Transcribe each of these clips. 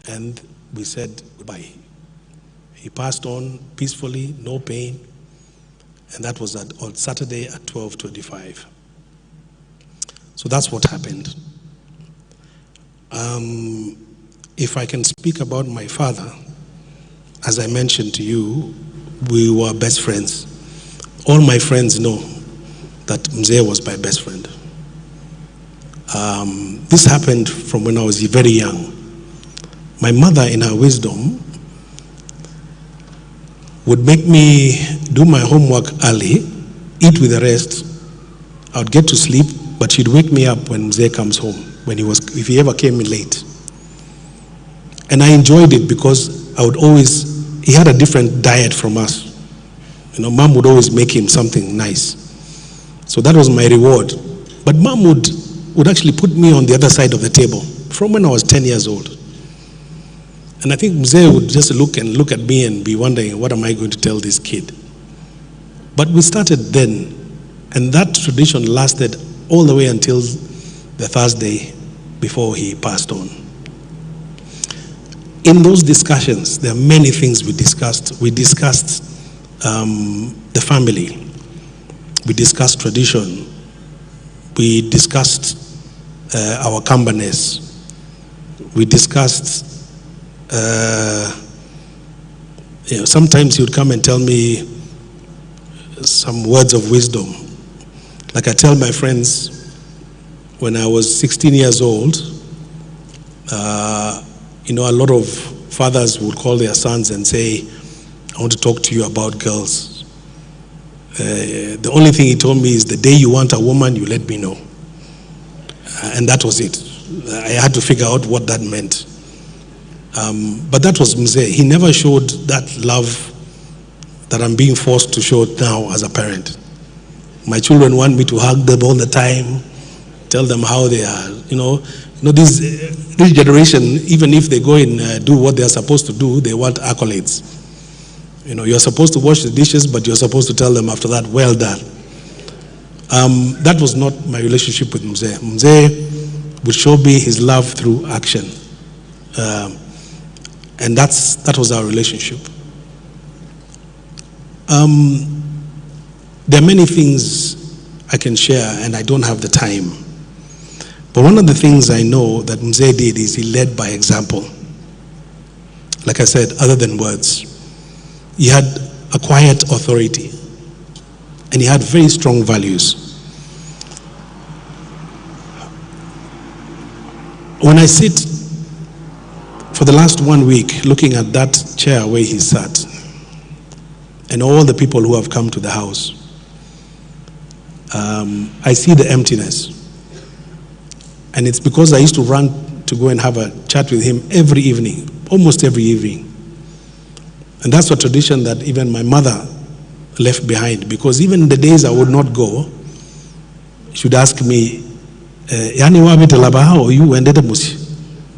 and we said goodbye. He passed on peacefully, no pain, and that was on Saturday at 12:25. So that's what happened. If I can speak about my father, as I mentioned to you, we were best friends. All my friends know that Mzee was my best friend. This happened from when I was very young. My mother, in her wisdom, would make me do my homework early, eat with the rest. I would get to sleep, but she'd wake me up when Mzee comes home, if he ever came in late. And I enjoyed it because he had a different diet from us. You know, Mom would always make him something nice. So that was my reward. But Mom would actually put me on the other side of the table from when I was 10 years old. And I think Mzee would just look at me and be wondering, what am I going to tell this kid? But we started then, and that tradition lasted all the way until the Thursday before he passed on. In those discussions, there are many things we discussed. We discussed the family. We discussed tradition. We discussed our Kambaness. We discussed, sometimes he would come and tell me some words of wisdom. Like I tell my friends, when I was 16 years old, a lot of fathers would call their sons and say, I want to talk to you about girls. The only thing he told me is, the day you want a woman, you let me know. And that was it. I had to figure out what that meant. But that was Mzee. He never showed that love that I'm being forced to show now as a parent. My children want me to hug them all the time, tell them how they are. This generation, even if they go and do what they are supposed to do, they want accolades. You're supposed to wash the dishes, but you're supposed to tell them after that, well done. That was not my relationship with Mzee. Mzee would show me his love through action. And that was our relationship. There are many things I can share, and I don't have the time. But one of the things I know that Mzee did is he led by example. Like I said, other than words. He had a quiet authority, and he had very strong values. When I sit for the last 1 week looking at that chair where he sat, and all the people who have come to the house, I see the emptiness. And it's because I used to run to go and have a chat with him every evening, almost every evening. And that's a tradition that even my mother left behind, because even the days I would not go, she would ask me, Yani wapi talabaha or you ended musi?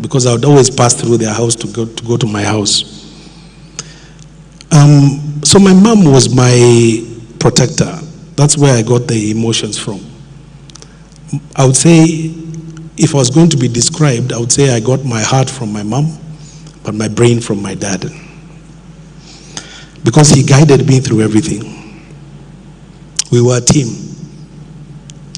Because I would always pass through their house to go to my house. So my mom was my protector. That's where I got the emotions from. I would say, if I was going to be described, I would say I got my heart from my mom, but my brain from my dad. Because he guided me through everything. We were a team.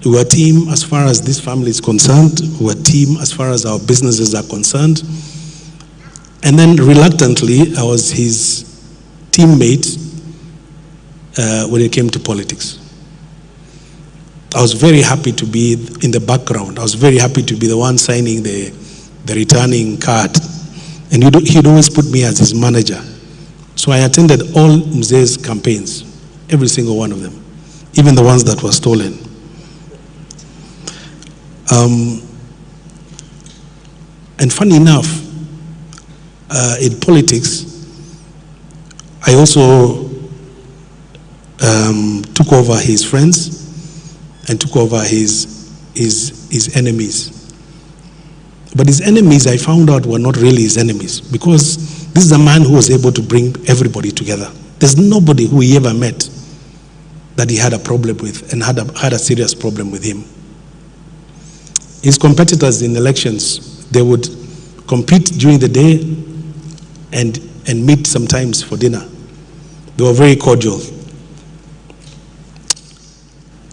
We were a team as far as this family is concerned. We were a team as far as our businesses are concerned. And then reluctantly, I was his teammate when it came to politics. I was very happy to be in the background. I was very happy to be the one signing the returning card. And he'd always put me as his manager. So I attended all Mzee's campaigns, every single one of them, even the ones that were stolen. And funny enough, in politics, I also took over his friends and took over his enemies. But his enemies, I found out, were not really his enemies, because this is a man who was able to bring everybody together. There's nobody who he ever met that he had a problem with and had a serious problem with him. His competitors in elections, they would compete during the day, and meet sometimes for dinner. They were very cordial.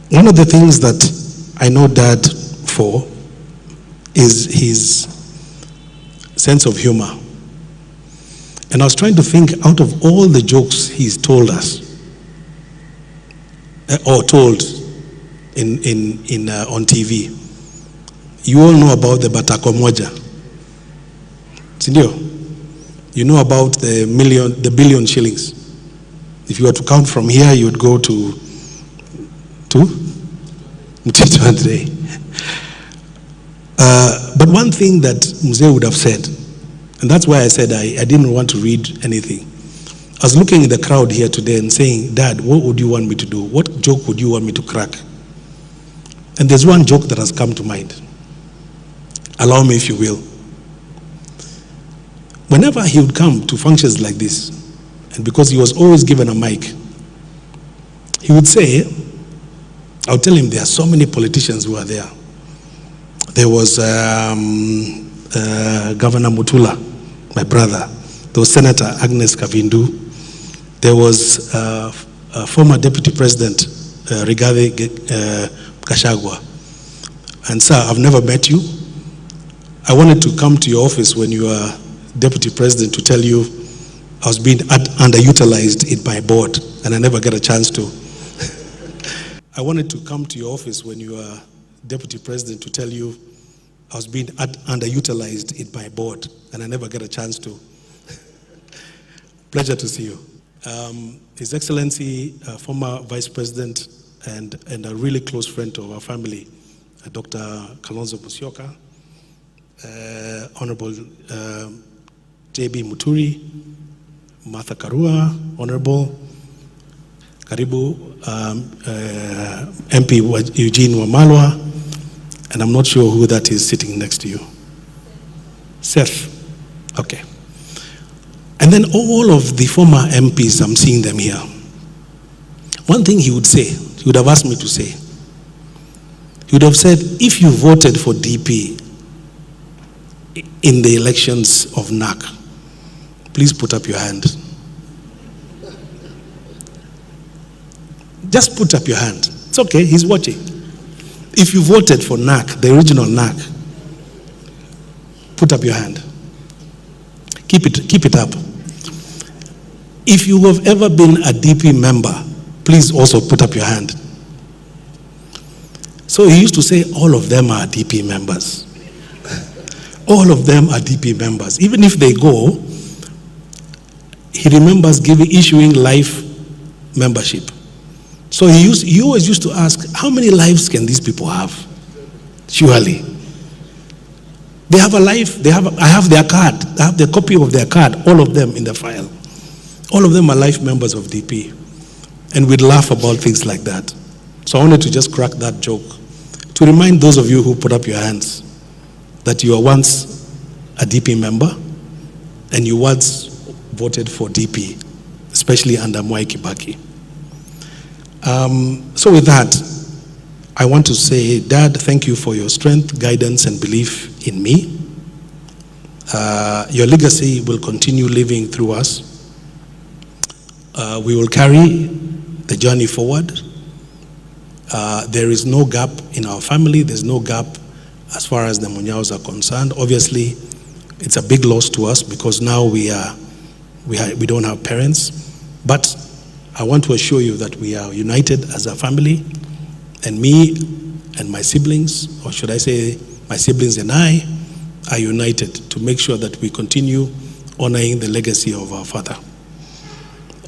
One of the things that I know Dad for is his sense of humor. And I was trying to think, out of all the jokes he's told us, or told on TV, you all know about the Batako Moja. Sindio? You know about the billion shillings. If you were to count from here, you would go to Mutembei. But one thing that Mzee would have said, and that's why I said I didn't want to read anything. I was looking at the crowd here today and saying, Dad, what would you want me to do? What joke would you want me to crack? And there's one joke that has come to mind. Allow me, if you will. Whenever he would come to functions like this, and because he was always given a mic, he would say, I'll tell him there are so many politicians who are there. There was Governor Mutula, my brother. There was Senator Agnes Kavindu. There was former Deputy President Rigathi Gachagua. And sir, I've never met you. I wanted to come to your office when you were Deputy President to tell you I was being underutilized in my board, and I never get a chance to. I wanted to come to your office when you were Deputy President to tell you I was being underutilized in my board, and I never get a chance to. Pleasure to see you. His Excellency, former Vice President and a really close friend of our family, Dr. Kalonzo Musyoka, Honorable JB Muturi, Martha Karua, Honorable Karibu, MP Eugene Wamalwa, and I'm not sure who that is sitting next to you. Seth. Okay. And then all of the former MPs, I'm seeing them here. One thing he would say, he would have asked me to say, he would have said, if you voted for DP in the elections of NAC, please put up your hand. Just put up your hand. It's okay, he's watching. If you voted for NAC, the original NAC, put up your hand. Keep it up. If you have ever been a DP member, please also put up your hand. So he used to say, all of them are DP members. All of them are DP members. Even if they go, he remembers issuing life membership. So he always used to ask, how many lives can these people have? Surely. They have a life, I have their card, I have the copy of their card, all of them in the file. All of them are life members of DP. And we'd laugh about things like that. So I wanted to just crack that joke to remind those of you who put up your hands that you were once a DP member and you once voted for DP, especially under Mwai Kibaki. So with that, I want to say, Dad, thank you for your strength, guidance, and belief in me. Your legacy will continue living through us. We will carry the journey forward. There is no gap in our family. There's no gap as far as the Munyaos are concerned. Obviously, it's a big loss to us because now we don't have parents. But I want to assure you that we are united as a family, and me and my siblings, or should I say my siblings and I, are united to make sure that we continue honoring the legacy of our father.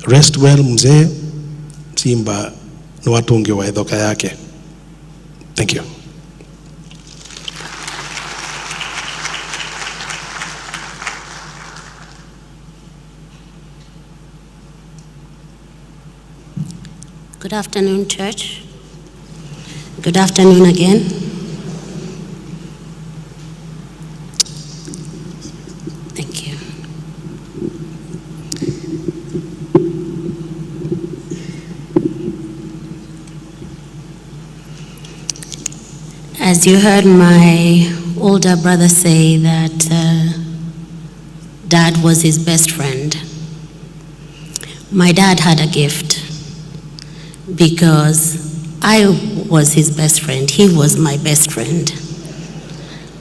Rest well, Mzee Simba Nwatungi wa Edhoka yake. Thank you. Good afternoon, church. Good afternoon again. Thank you. As you heard my older brother say that Dad was his best friend. My dad had a gift because I was his best friend. He was my best friend.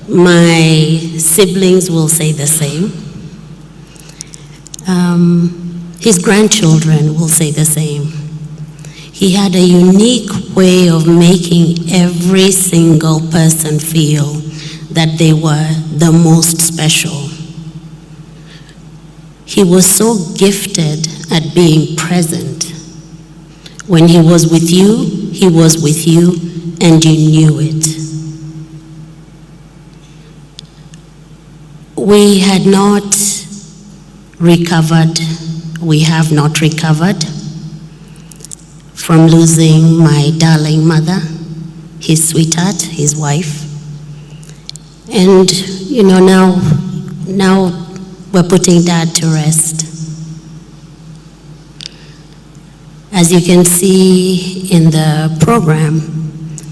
My siblings will say the same. His grandchildren will say the same. He had a unique way of making every single person feel that they were the most special. He was so gifted at being present. When he was with you, and you knew it. We had not recovered, we have not recovered from losing my darling mother, his sweetheart, his wife. And, now we're putting Dad to rest. As you can see in the program,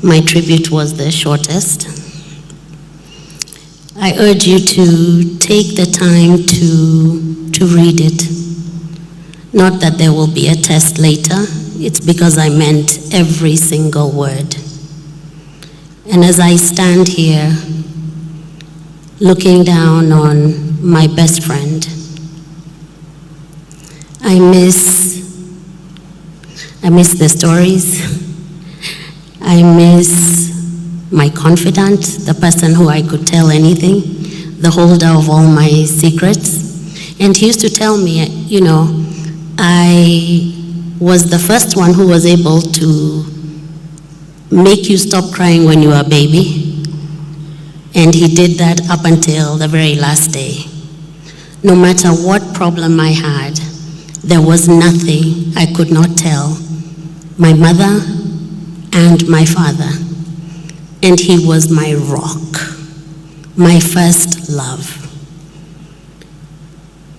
my tribute was the shortest. I urge you to take the time to read it. Not that there will be a test later, it's because I meant every single word. And as I stand here, looking down on my best friend, I miss the stories. I miss my confidant, the person who I could tell anything, the holder of all my secrets. And he used to tell me, I was the first one who was able to make you stop crying when you were a baby. And he did that up until the very last day. No matter what problem I had, there was nothing I could not tell my mother and my father. And he was my rock, my first love.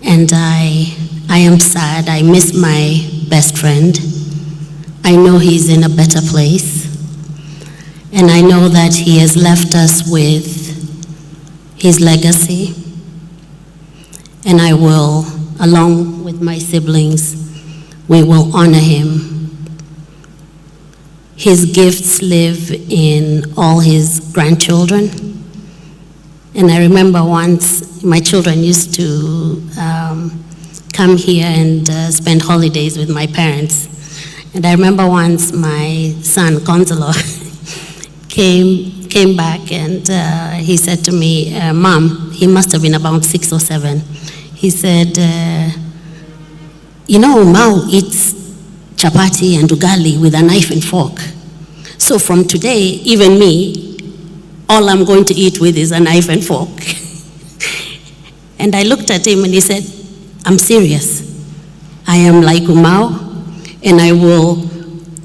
And I am sad. I miss my best friend. I know he's in a better place. And I know that he has left us with his legacy. And I will, along with my siblings, we will honor him. His gifts live in all his grandchildren. And I remember once my children used to come here and spend holidays with my parents. And I remember once my son, Gonzalo, came back and he said to me, Mom, he must have been about 6 or 7. He said, Mao eats chapati and ugali with a knife and fork. So from today, even me, all I'm going to eat with is a knife and fork. And I looked at him and he said, I'm serious. I am like Umao, and I will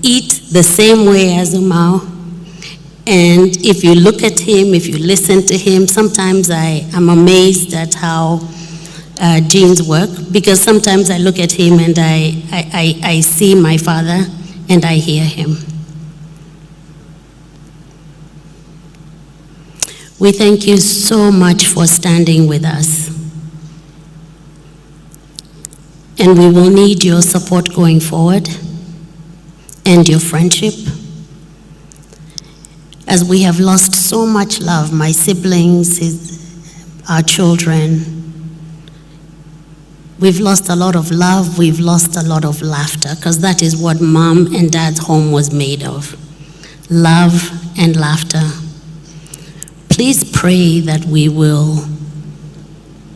eat the same way as Umao. And if you look at him, if you listen to him, sometimes I am amazed at how genes work, because sometimes I look at him and I see my father and I hear him. We thank you so much for standing with us. And we will need your support going forward and your friendship. As we have lost so much love, my siblings, our children, we've lost a lot of love, we've lost a lot of laughter, because that is what Mom and Dad's home was made of, love and laughter. Please pray that we will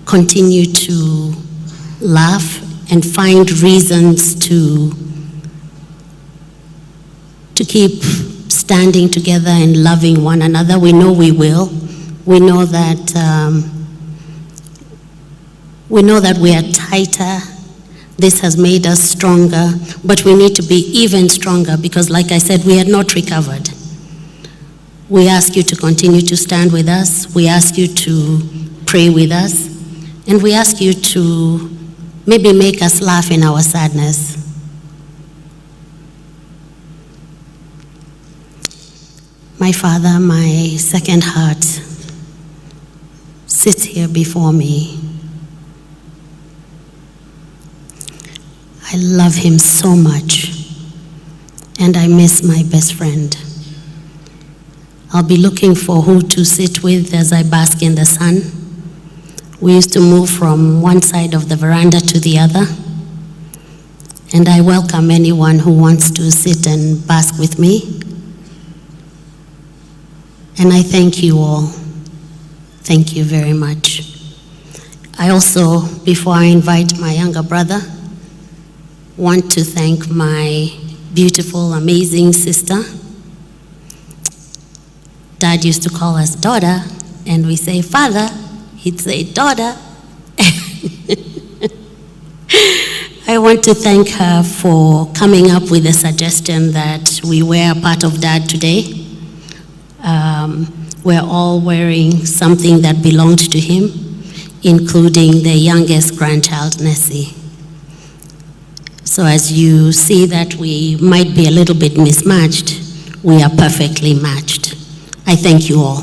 continue to laugh and find reasons to keep standing together and loving one another. We know we will. We know that we are tighter. This has made us stronger, but we need to be even stronger because, like I said, we had not recovered. We ask you to continue to stand with us. We ask you to pray with us. And we ask you to maybe make us laugh in our sadness. My Father, my second heart sits here before me. I love him so much, and I miss my best friend. I'll be looking for who to sit with as I bask in the sun. We used to move from one side of the veranda to the other, and I welcome anyone who wants to sit and bask with me. And I thank you all. Thank you very much. I also, before I invite my younger brother, want to thank my beautiful, amazing sister. Dad used to call us daughter, and we say father, he'd say daughter. I want to thank her for coming up with the suggestion that we wear a part of Dad today. We're all wearing something that belonged to him, including the youngest grandchild, Nessie. So as you see that we might be a little bit mismatched, we are perfectly matched. I thank you all.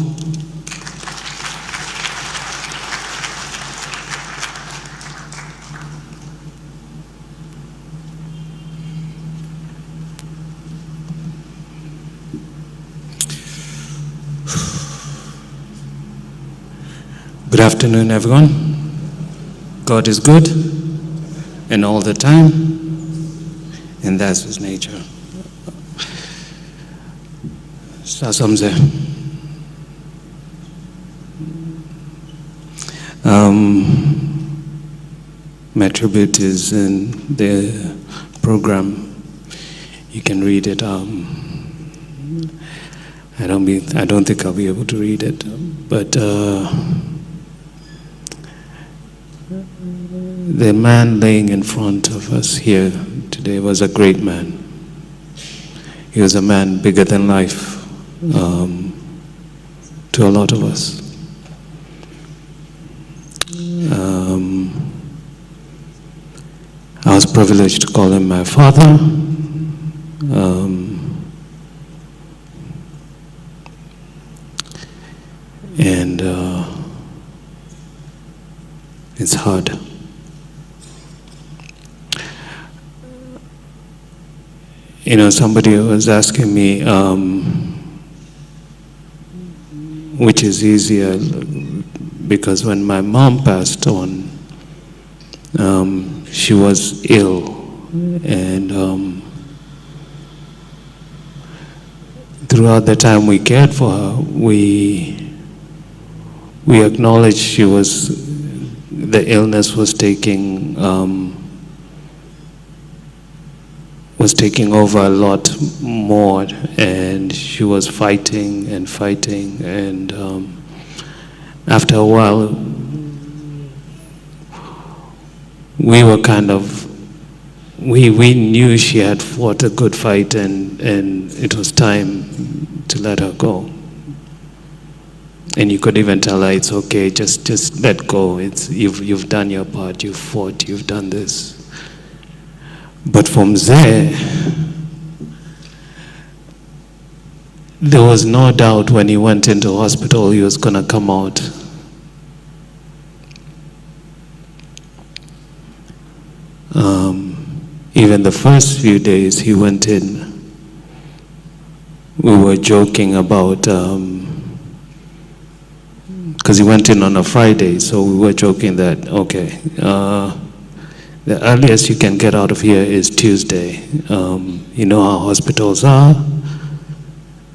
Good afternoon, everyone. God is good, and all the time, and that's his nature. Sasamze. My tribute is in the program. You can read it. I don't think I'll be able to read it, but the man laying in front of us here today was a great man. He was a man bigger than life to a lot of us. I was privileged to call him my father. And it's hard. You know, somebody was asking me which is easier, because when my mom passed on, she was ill, and throughout the time we cared for her, we acknowledged the illness was taking over a lot more, and she was fighting, and after a while we were we knew she had fought a good fight, and it was time to let her go. And you could even tell her, it's okay, just let go. You've done your part, you've fought, you've done this. But from there was no doubt when he went into hospital he was going to come out. Even the first few days he went in, we were joking about, because he went in on a Friday, so we were joking that, okay, the earliest you can get out of here is Tuesday. You know how hospitals are.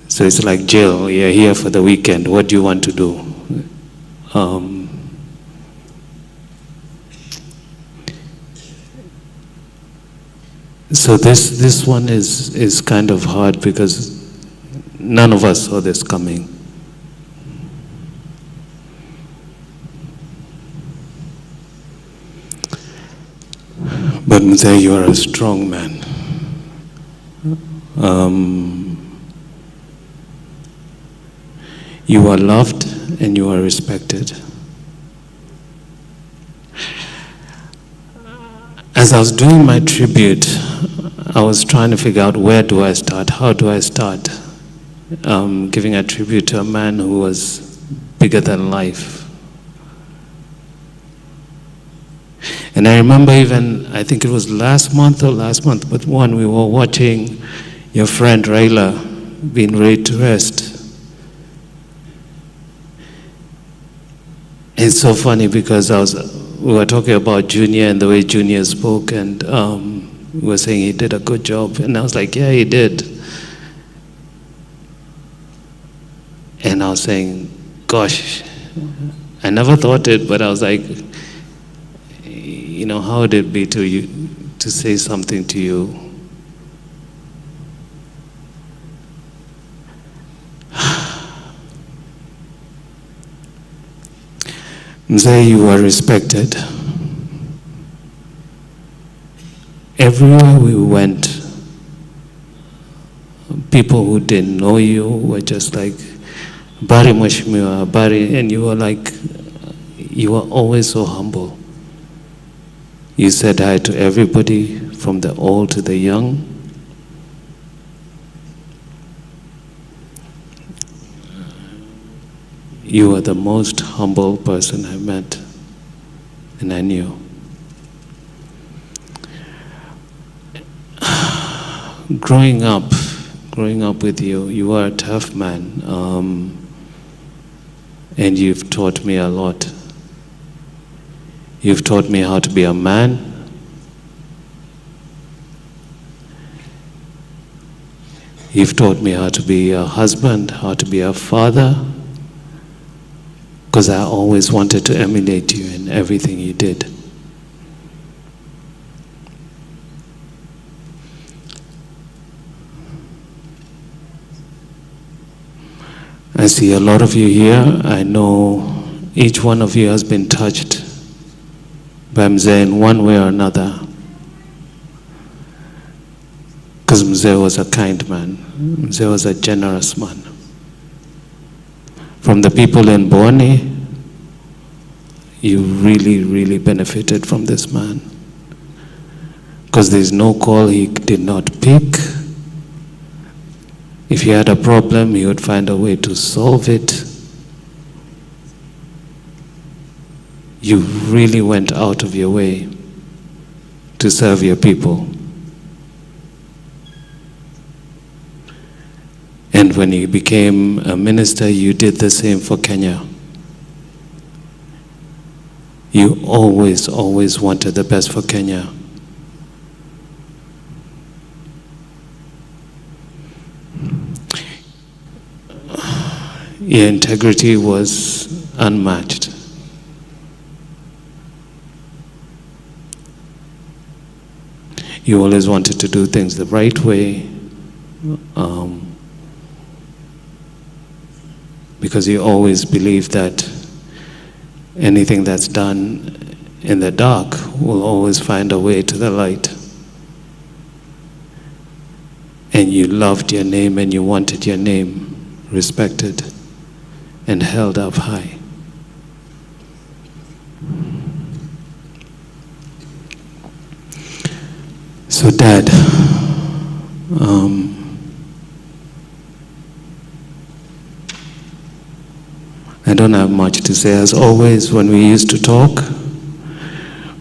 So it's like jail. You're here for the weekend. What do you want to do? So this one is kind of hard because none of us saw this coming. But Mutembei, you are a strong man. You are loved and you are respected. As I was doing my tribute, I was trying to figure out where do I start, how do I start giving a tribute to a man who was bigger than life. And I remember even, I think it was last month, but one, we were watching your friend Raila being laid to rest. It's so funny because we were talking about Junior and the way Junior spoke, and we were saying he did a good job, and I was like, yeah, he did. And I was saying, gosh, I never thought it, but I was like, you know, how would it be to you to say something to you? Mzee, you are respected. Everywhere we went, people who didn't know you were just like, Bari Mheshimiwa, Bari, and you were always so humble. You said hi to everybody, from the old to the young. You were the most humble person I met, and I knew. Growing up with you, you are a tough man, and you've taught me a lot. You've taught me how to be a man. You've taught me how to be a husband, how to be a father, because I always wanted to emulate you in everything you did. I see a lot of you here. I know each one of you has been touched by Mzee in one way or another. Because Mzee was a kind man. Mzee was a generous man. From the people in Boni, you really, really benefited from this man. Because there's no call he did not pick. If he had a problem, he would find a way to solve it. You really went out of your way to serve your people. And when you became a minister, you did the same for Kenya. You always, always wanted the best for Kenya. Your integrity was unmatched. You always wanted to do things the right way, because you always believed that anything that's done in the dark will always find a way to the light. And you loved your name and you wanted your name respected and held up high. So Dad, I don't have much to say. As always, when we used to talk,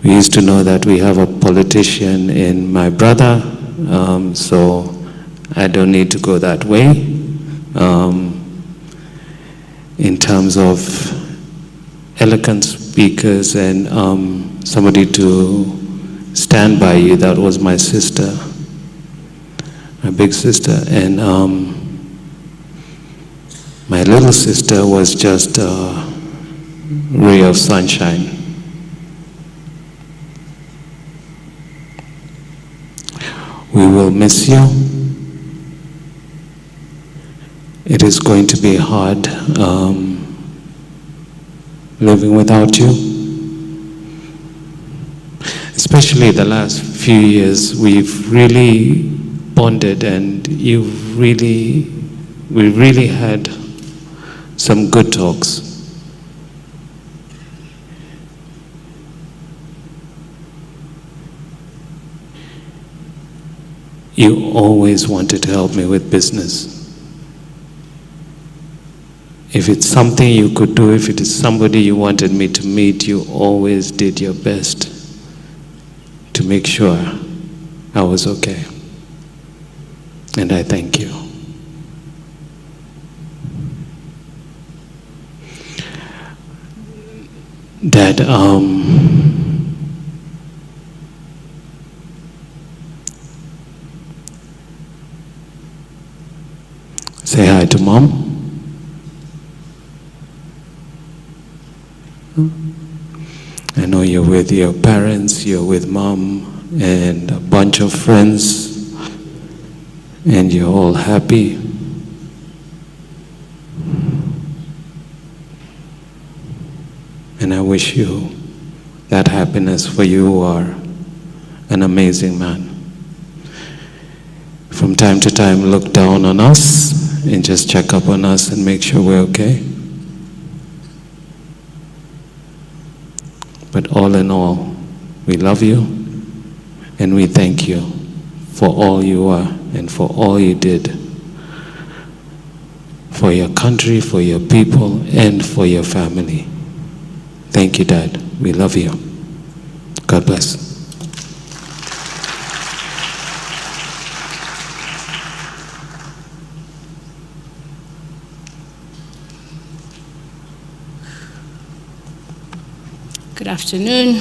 we used to know that we have a politician in my brother, so I don't need to go that way. In terms of eloquent speakers and somebody to stand by you, that was my sister, my big sister, and my little sister was just a ray of sunshine. We will miss you. It is going to be hard living without you. Especially the last few years, we've really bonded, and we really had some good talks. You always wanted to help me with business. If it's something you could do, if it is somebody you wanted me to meet, you always did your best to make sure I was okay. And I thank you. Dad, say hi to Mom. I know you're with your parents, you're with Mom and a bunch of friends, and you're all happy. And I wish you that happiness, for you are an amazing man. From time to time, look down on us and just check up on us and make sure we're okay. But all in all, we love you and we thank you for all you are and for all you did for your country, for your people, and for your family. Thank you, Dad. We love you. God bless. Good afternoon.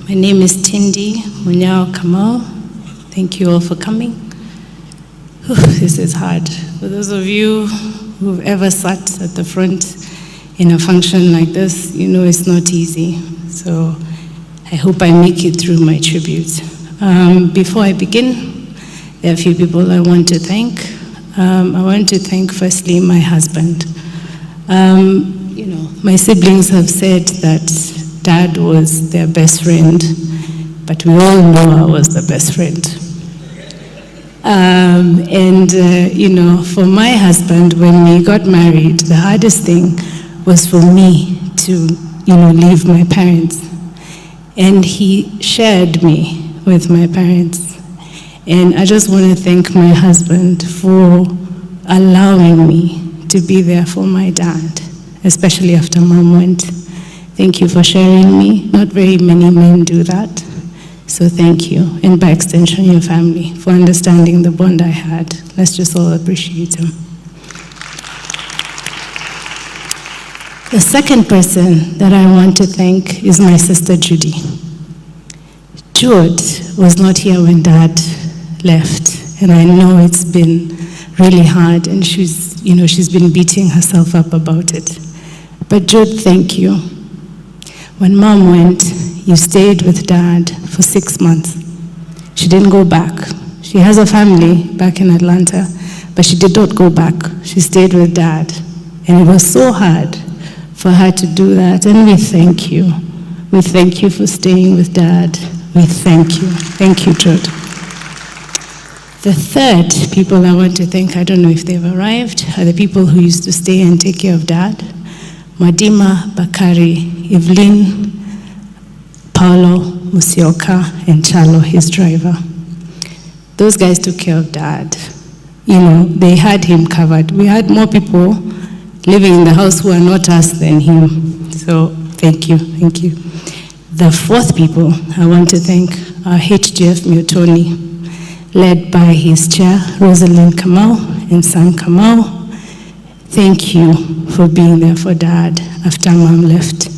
My name is Tindi Munyao Kamau. Thank you all for coming. Whew, this is hard. For those of you who've ever sat at the front in a function like this, you know it's not easy. So I hope I make it through my tribute. Before I begin, there are a few people I want to thank. I want to thank firstly my husband. You know, my siblings have said that Dad was their best friend, but we all know I was the best friend. You know, for my husband, when we got married, the hardest thing was for me to, you know, leave my parents. And he shared me with my parents. And I just want to thank my husband for allowing me to be there for my dad, especially after Mom went. Thank you for sharing me. Not very many men do that. So thank you. And by extension, your family, for understanding the bond I had. Let's just all appreciate him. The second person that I want to thank is my sister Judy. Jude was not here when Dad left, and I know it's been really hard, and she's been beating herself up about it. But Jude, thank you. When Mom went, you stayed with Dad for 6 months. She didn't go back. She has a family back in Atlanta, but she did not go back. She stayed with Dad, and it was so hard for her to do that, and we thank you. We thank you for staying with Dad. We thank you. Thank you, Jude. The third people I want to thank, I don't know if they've arrived, are the people who used to stay and take care of Dad. Madima, Bakari, Evelyn, Paulo, Musioka, and Chalo, his driver. Those guys took care of Dad. You know, they had him covered. We had more people living in the house who are not us than him. So thank you, thank you. The fourth people I want to thank are HGF Mutoni, led by his chair, Rosalind Kamau and Sam Kamau. Thank you for being there for Dad after Mom left.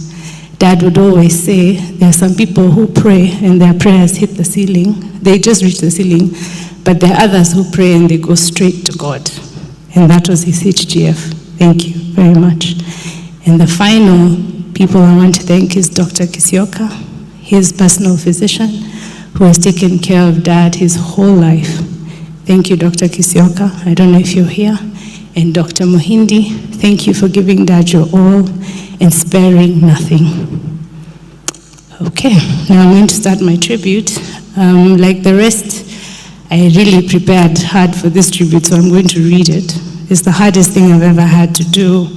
Dad would always say, there are some people who pray and their prayers hit the ceiling. They just reach the ceiling, but there are others who pray and they go straight to God. And that was his HGF. Thank you very much. And the final people I want to thank is Dr. Kisioka, his personal physician, who has taken care of Dad his whole life. Thank you, Dr. Kisioka. I don't know if you're here. And Dr. Mohindi, thank you for giving Dad your all and sparing nothing. Okay, now I'm going to start my tribute. Like the rest, I really prepared hard for this tribute, so I'm going to read it. It's the hardest thing I've ever had to do.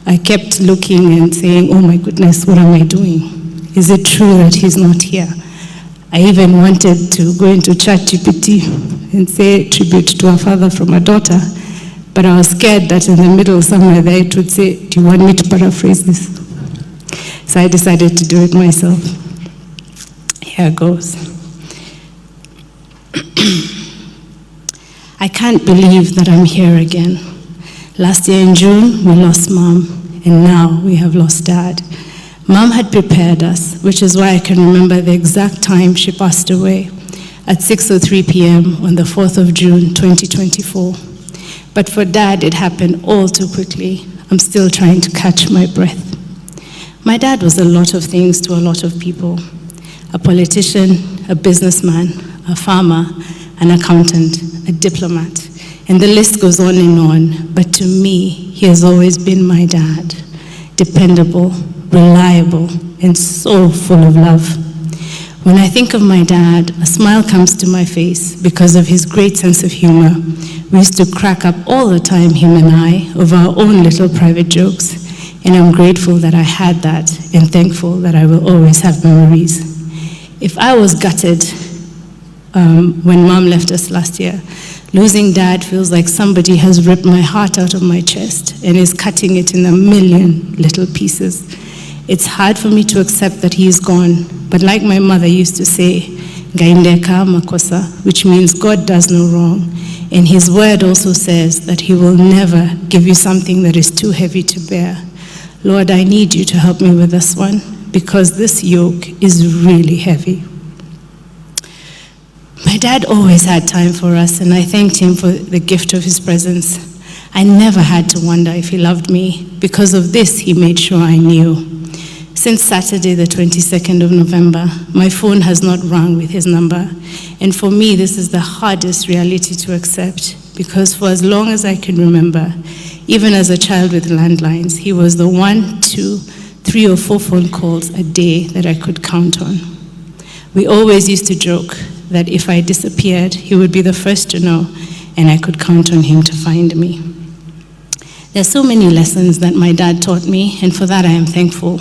I kept looking and saying, oh my goodness, what am I doing? Is it true that he's not here? I even wanted to go into ChatGPT and say tribute to a father from a daughter, but I was scared that in the middle somewhere there it would say, do you want me to paraphrase this? So I decided to do it myself. Here goes. I can't believe that I'm here again. Last year in June, we lost Mom, and now we have lost Dad. Mom had prepared us, which is why I can remember the exact time she passed away, at 6:03 p.m. on the 4th of June, 2024. But for Dad, it happened all too quickly. I'm still trying to catch my breath. My dad was a lot of things to a lot of people. A politician, a businessman, a farmer, an accountant, a diplomat, and the list goes on and on. But to me, he has always been my dad, dependable, reliable, and so full of love. When I think of my dad, a smile comes to my face because of his great sense of humor. We used to crack up all the time, him and I, over our own little private jokes, and I'm grateful that I had that and thankful that I will always have memories. If I was gutted when Mom left us last year, losing Dad feels like somebody has ripped my heart out of my chest and is cutting it in a million little pieces. It's hard for me to accept that he is gone, but like my mother used to say, Gaindeka makosa, which means God does no wrong. And his word also says that he will never give you something that is too heavy to bear. Lord, I need you to help me with this one, because this yoke is really heavy. My dad always had time for us, and I thanked him for the gift of his presence. I never had to wonder if he loved me. Because of this, he made sure I knew. Since Saturday, the 22nd of November, my phone has not rung with his number. And for me, this is the hardest reality to accept, because for as long as I can remember, even as a child with landlines, he was the 1, 2, 3 or 4 phone calls a day that I could count on. We always used to joke that if I disappeared, he would be the first to know, and I could count on him to find me. There's so many lessons that my dad taught me, and for that I am thankful.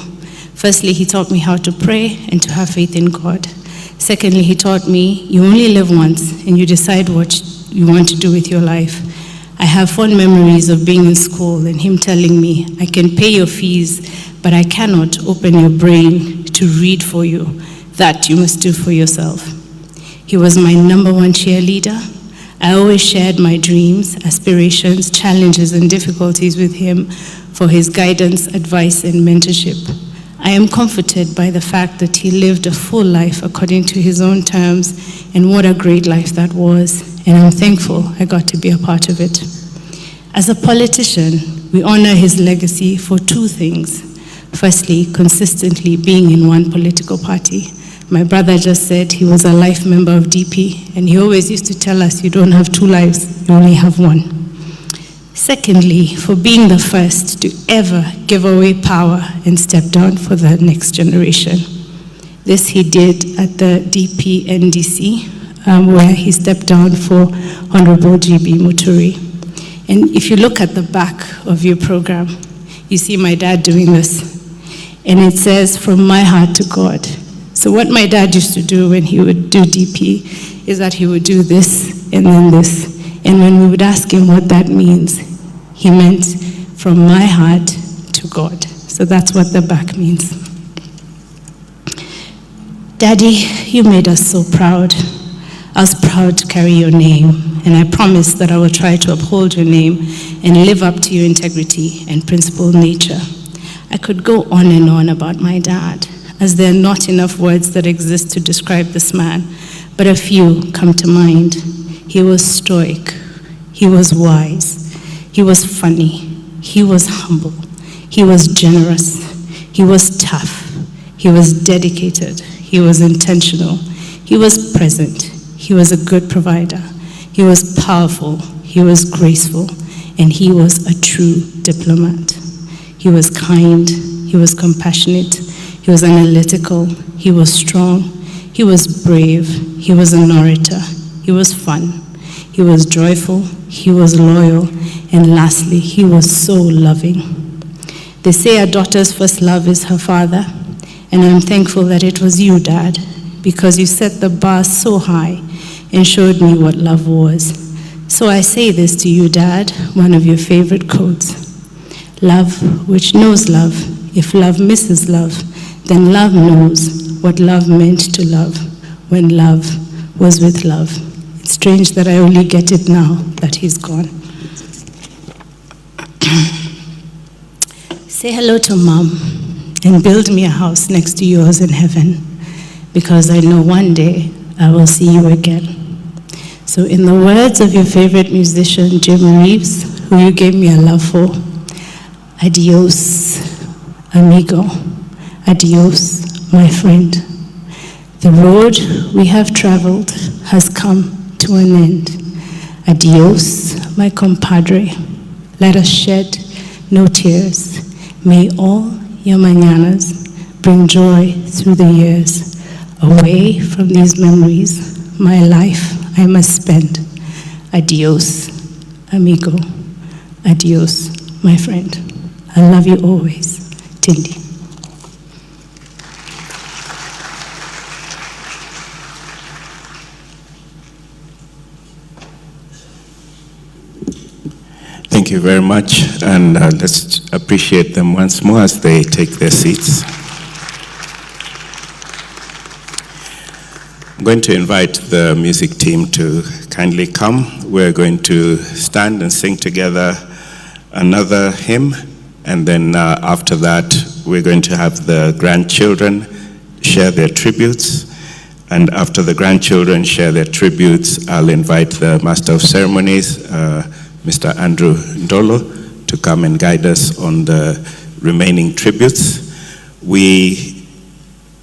Firstly, he taught me how to pray and to have faith in God. Secondly, he taught me you only live once and you decide what you want to do with your life. I have fond memories of being in school and him telling me, I can pay your fees, but I cannot open your brain to read for you. That you must do for yourself. He was my number one cheerleader. I always shared my dreams, aspirations, challenges, and difficulties with him for his guidance, advice, and mentorship. I am comforted by the fact that he lived a full life according to his own terms, and what a great life that was, and I'm thankful I got to be a part of it. As a politician, we honor his legacy for 2 things. Firstly, consistently being in one political party. My brother just said he was a life member of DP, and he always used to tell us, you don't have 2 lives, you only have one. Secondly, for being the first to ever give away power and step down for the next generation. This he did at the DP NDC, where he stepped down for Honorable GB Muturi. And if you look at the back of your program, you see my dad doing this. And it says, from my heart to God. So what my dad used to do when he would do DP is that he would do this and then this. And when we would ask him what that means, he meant from my heart to God. So that's what the back means. Daddy, you made us so proud. I was proud to carry your name, and I promise that I will try to uphold your name and live up to your integrity and principled nature. I could go on and on about my dad, as there are not enough words that exist to describe this man, but a few come to mind. He was stoic, he was wise, he was funny, he was humble, he was generous, he was tough, he was dedicated, he was intentional, he was present, he was a good provider, he was powerful, he was graceful, and he was a true diplomat. He was kind, he was compassionate, he was analytical, he was strong, he was brave, he was an orator, he was fun, he was joyful, he was loyal, and lastly, he was so loving. They say a daughter's first love is her father, and I'm thankful that it was you, Dad, because you set the bar so high and showed me what love was. So I say this to you, Dad, one of your favorite quotes. Love which knows love. If love misses love, then love knows what love meant to love. when love was with love. It's strange that I only get it now that he's gone. Say hello to Mom and build me a house next to yours in heaven, because I know one day I will see you again. So in the words of your favorite musician, Jim Reeves, who you gave me a love for, adios, amigo. Adios, my friend. The road we have traveled has come to an end. Adios, my compadre. Let us shed no tears. May all your mañanas bring joy through the years. Away from these memories, my life I must spend. Adios, amigo. Adios, my friend. I love you always. Tindi. Thank you very much, and let's appreciate them once more as they take their seats. I'm going to invite the music team to kindly come. We're going to stand and sing together another hymn, and then after that, we're going to have the grandchildren share their tributes. And after the grandchildren share their tributes, I'll invite the Master of Ceremonies, Mr. Andrew Ndolo, to come and guide us on the remaining tributes. We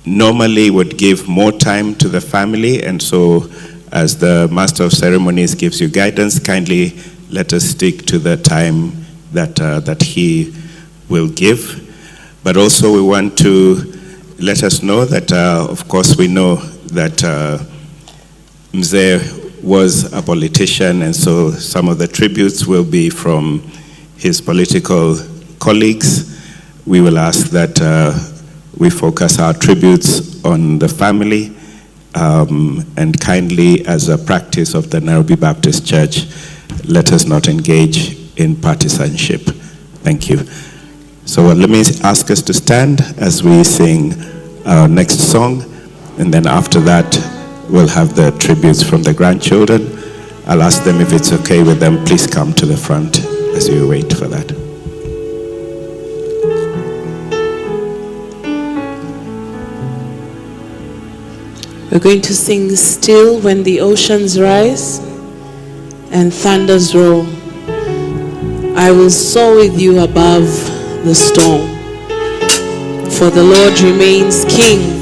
normally would give more time to the family, and so as the Master of Ceremonies gives you guidance, kindly let us stick to the time that he will give. But also we want to let us know that, of course, we know that Mzee was a politician, and so some of the tributes will be from his political colleagues. We will ask that we focus our tributes on the family, and kindly, as a practice of the Nairobi Baptist Church, let us not engage in partisanship. Thank you. So let me ask us to stand as we sing our next song, and then after that, we'll have the tributes from the grandchildren. I'll ask them if it's okay with them. Please come to the front as we wait for that. We're going to sing Still When the Oceans Rise and Thunders Roll. I will soar with you above the storm, for the Lord remains King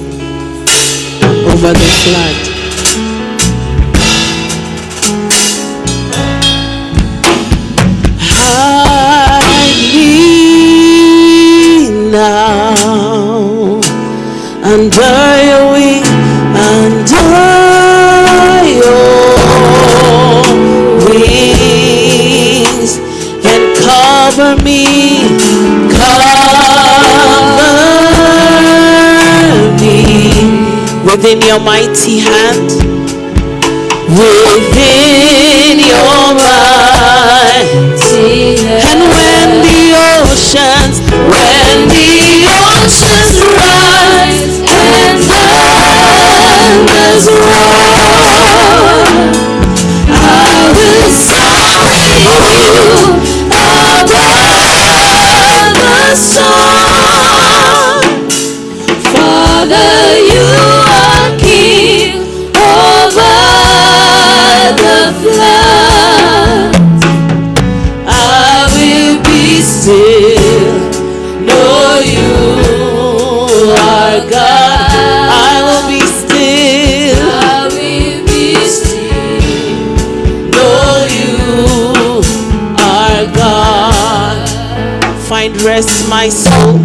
over the flood. Hide me now under your wing, under your wings, and cover me, within your mighty hand, within your mighty hand. And when the oceans rise and thunders roll, I will soar with you above the sun. Father, you are King over the flood. I will be still, know you are God. I will be still, know you are God. Find rest, my soul.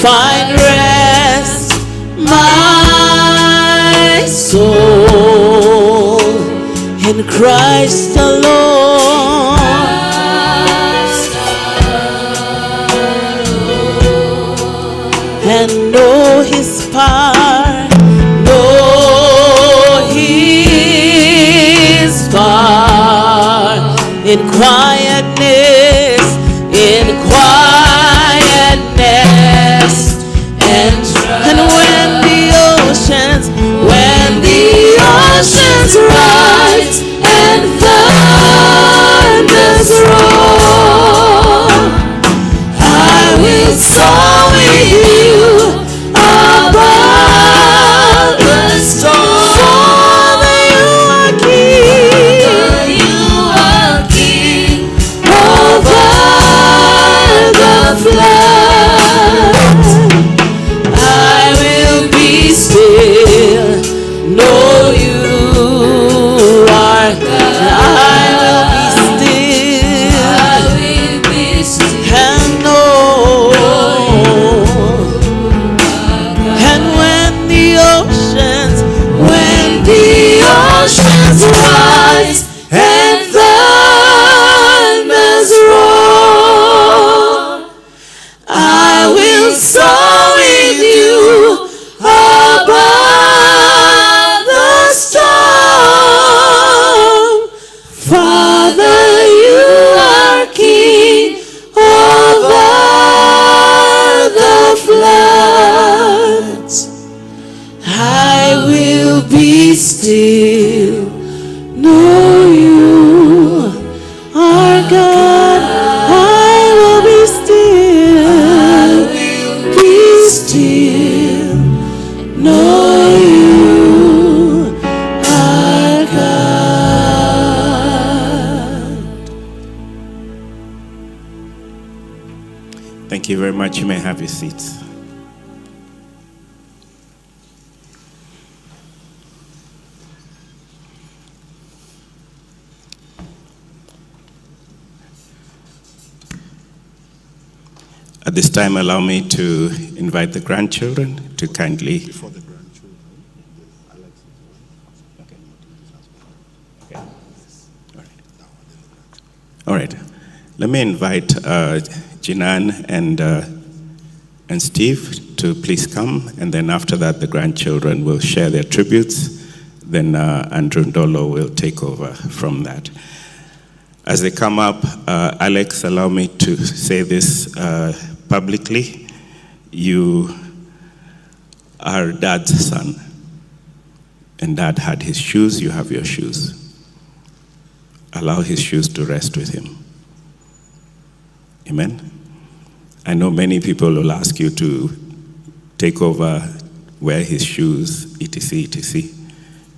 Find rest, my soul, in Christ alone. And know his power, know his power, in quietness, and when the will be still. Know you are God. I will be still. Be still. Know you are God. Thank you very much. You may have your seats. At this time, allow me to invite the grandchildren to kindly. Before the grandchildren, Alex. Okay. All right. Let me invite Jinan and Steve to please come, and then after that, the grandchildren will share their tributes. Then Andrew Ndolo will take over from that. As they come up, Alex, allow me to say this publicly. You are Dad's son, and Dad had his shoes, you have your shoes. Allow his shoes to rest with him. Amen? I know many people will ask you to take over, wear his shoes, etc., etc.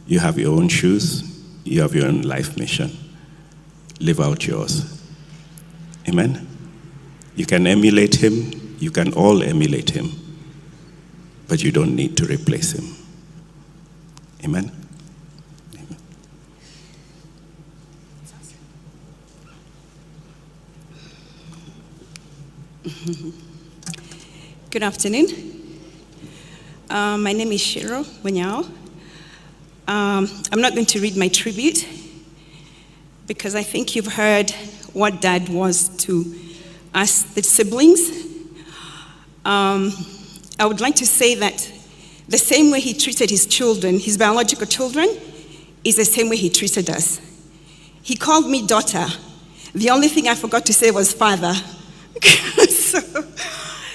You have your own shoes, you have your own life mission. Live out yours. Amen? You can emulate him, you can all emulate him, but you don't need to replace him. Amen? Amen. Good afternoon. My name is Shiro Munyao. I'm not going to read my tribute because I think you've heard what Dad was to us, the siblings. I would like to say that the same way he treated his children, his biological children, is the same way he treated us. He called me daughter. The only thing I forgot to say was father.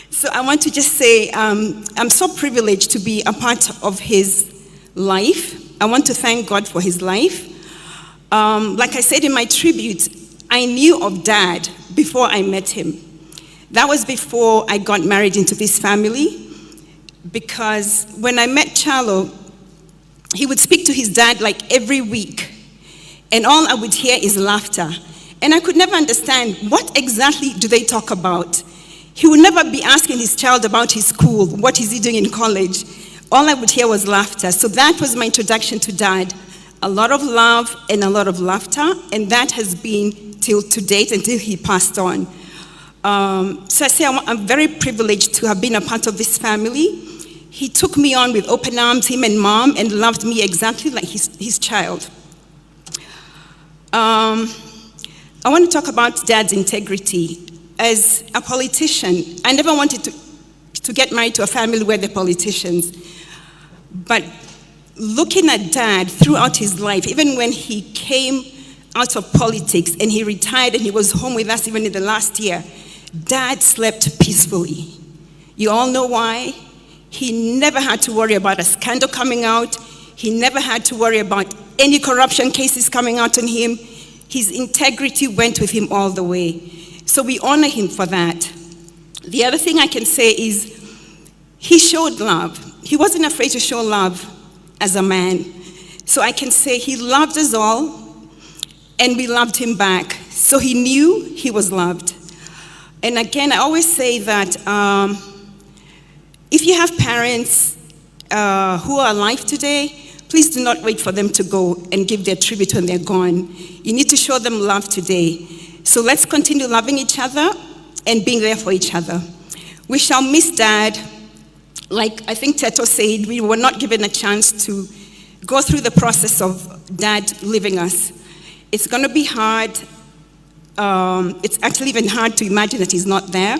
So I want to just say I'm so privileged to be a part of his life. I want to thank God for his life. Like I said in my tribute, I knew of Dad before I met him. That was before I got married into this family, because when I met Charlo, he would speak to his dad like every week, and all I would hear is laughter. And I could never understand what exactly do they talk about. He would never be asking his child about his school, what is he doing in college. All I would hear was laughter. So that was my introduction to Dad. A lot of love and a lot of laughter, and that has been till to date, until he passed on. So I say I'm very privileged to have been a part of this family. He took me on with open arms, him and Mom, and loved me exactly like his child. I want to talk about Dad's integrity. As a politician, I never wanted to get married to a family where they're politicians. But looking at Dad throughout his life, even when he came out of politics and he retired and he was home with us even in the last year, Dad slept peacefully. You all know why? He never had to worry about a scandal coming out. He never had to worry about any corruption cases coming out on him. His integrity went with him all the way. So we honor him for that. The other thing I can say is he showed love. He wasn't afraid to show love as a man. So I can say he loved us all, and we loved him back. So he knew he was loved. And again, I always say that if you have parents who are alive today, please do not wait for them to go and give their tribute when they're gone. You need to show them love today. So let's continue loving each other and being there for each other. We shall miss Dad. Like I think Teto said, we were not given a chance to go through the process of Dad leaving us. It's going to be hard. It's actually even hard to imagine that he's not there,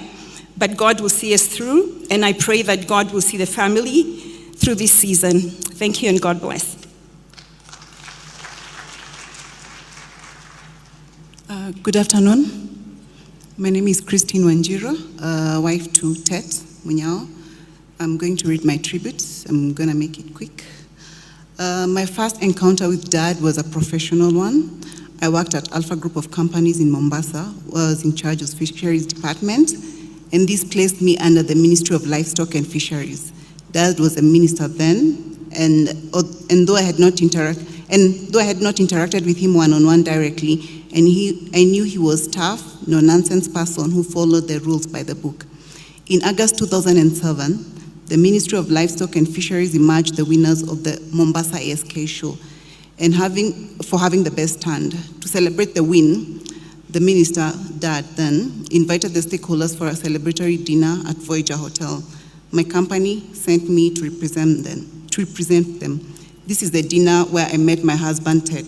but God will see us through, and I pray that God will see the family through this season. Thank you, and God bless. Good afternoon. My name is Christine Wanjiro, wife to Tet Munyao. I'm going to read my tributes. I'm going to make it quick. My first encounter with Dad was a professional one. I worked at Alpha Group of Companies in Mombasa, was in charge of Fisheries Department, and this placed me under the Ministry of Livestock and Fisheries. Dad was a minister then, and though I had not interacted with him one-on-one directly, I knew he was tough, no-nonsense person who followed the rules by the book. In August 2007, the Ministry of Livestock and Fisheries emerged the winners of the Mombasa ASK show, and for having the best stand. To celebrate the win, the minister, Dad, then invited the stakeholders for a celebratory dinner at Voyager Hotel. My company sent me to represent them. This is the dinner where I met my husband, Ted.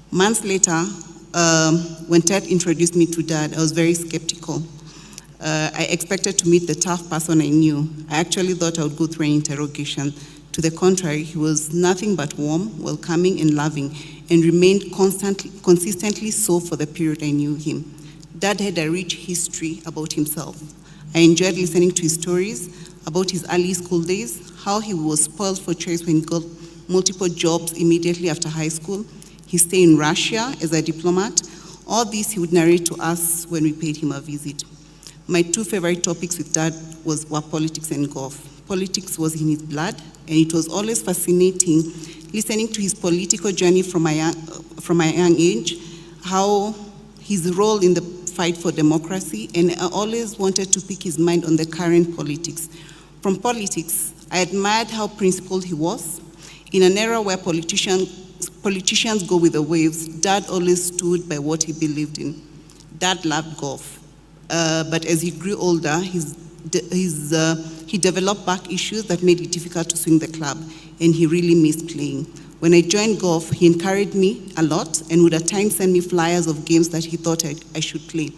Months later, when Ted introduced me to Dad, I was very skeptical. I expected to meet the tough person I knew. I actually thought I would go through an interrogation. To the contrary, he was nothing but warm, welcoming, and loving, and remained consistently so for the period I knew him. Dad had a rich history about himself. I enjoyed listening to his stories about his early school days, how he was spoiled for choice when he got multiple jobs immediately after high school, his stay in Russia as a diplomat. All this he would narrate to us when we paid him a visit. My two favorite topics with Dad were politics and golf. Politics was in his blood, and it was always fascinating listening to his political journey from a young age, how his role in the fight for democracy, and I always wanted to pick his mind on the current politics. From politics, I admired how principled he was. In an era where politicians go with the waves, Dad always stood by what he believed in. Dad loved golf, but as he grew older, he developed back issues that made it difficult to swing the club, and he really missed playing. When I joined golf, he encouraged me a lot and would at times send me flyers of games that he thought I should play.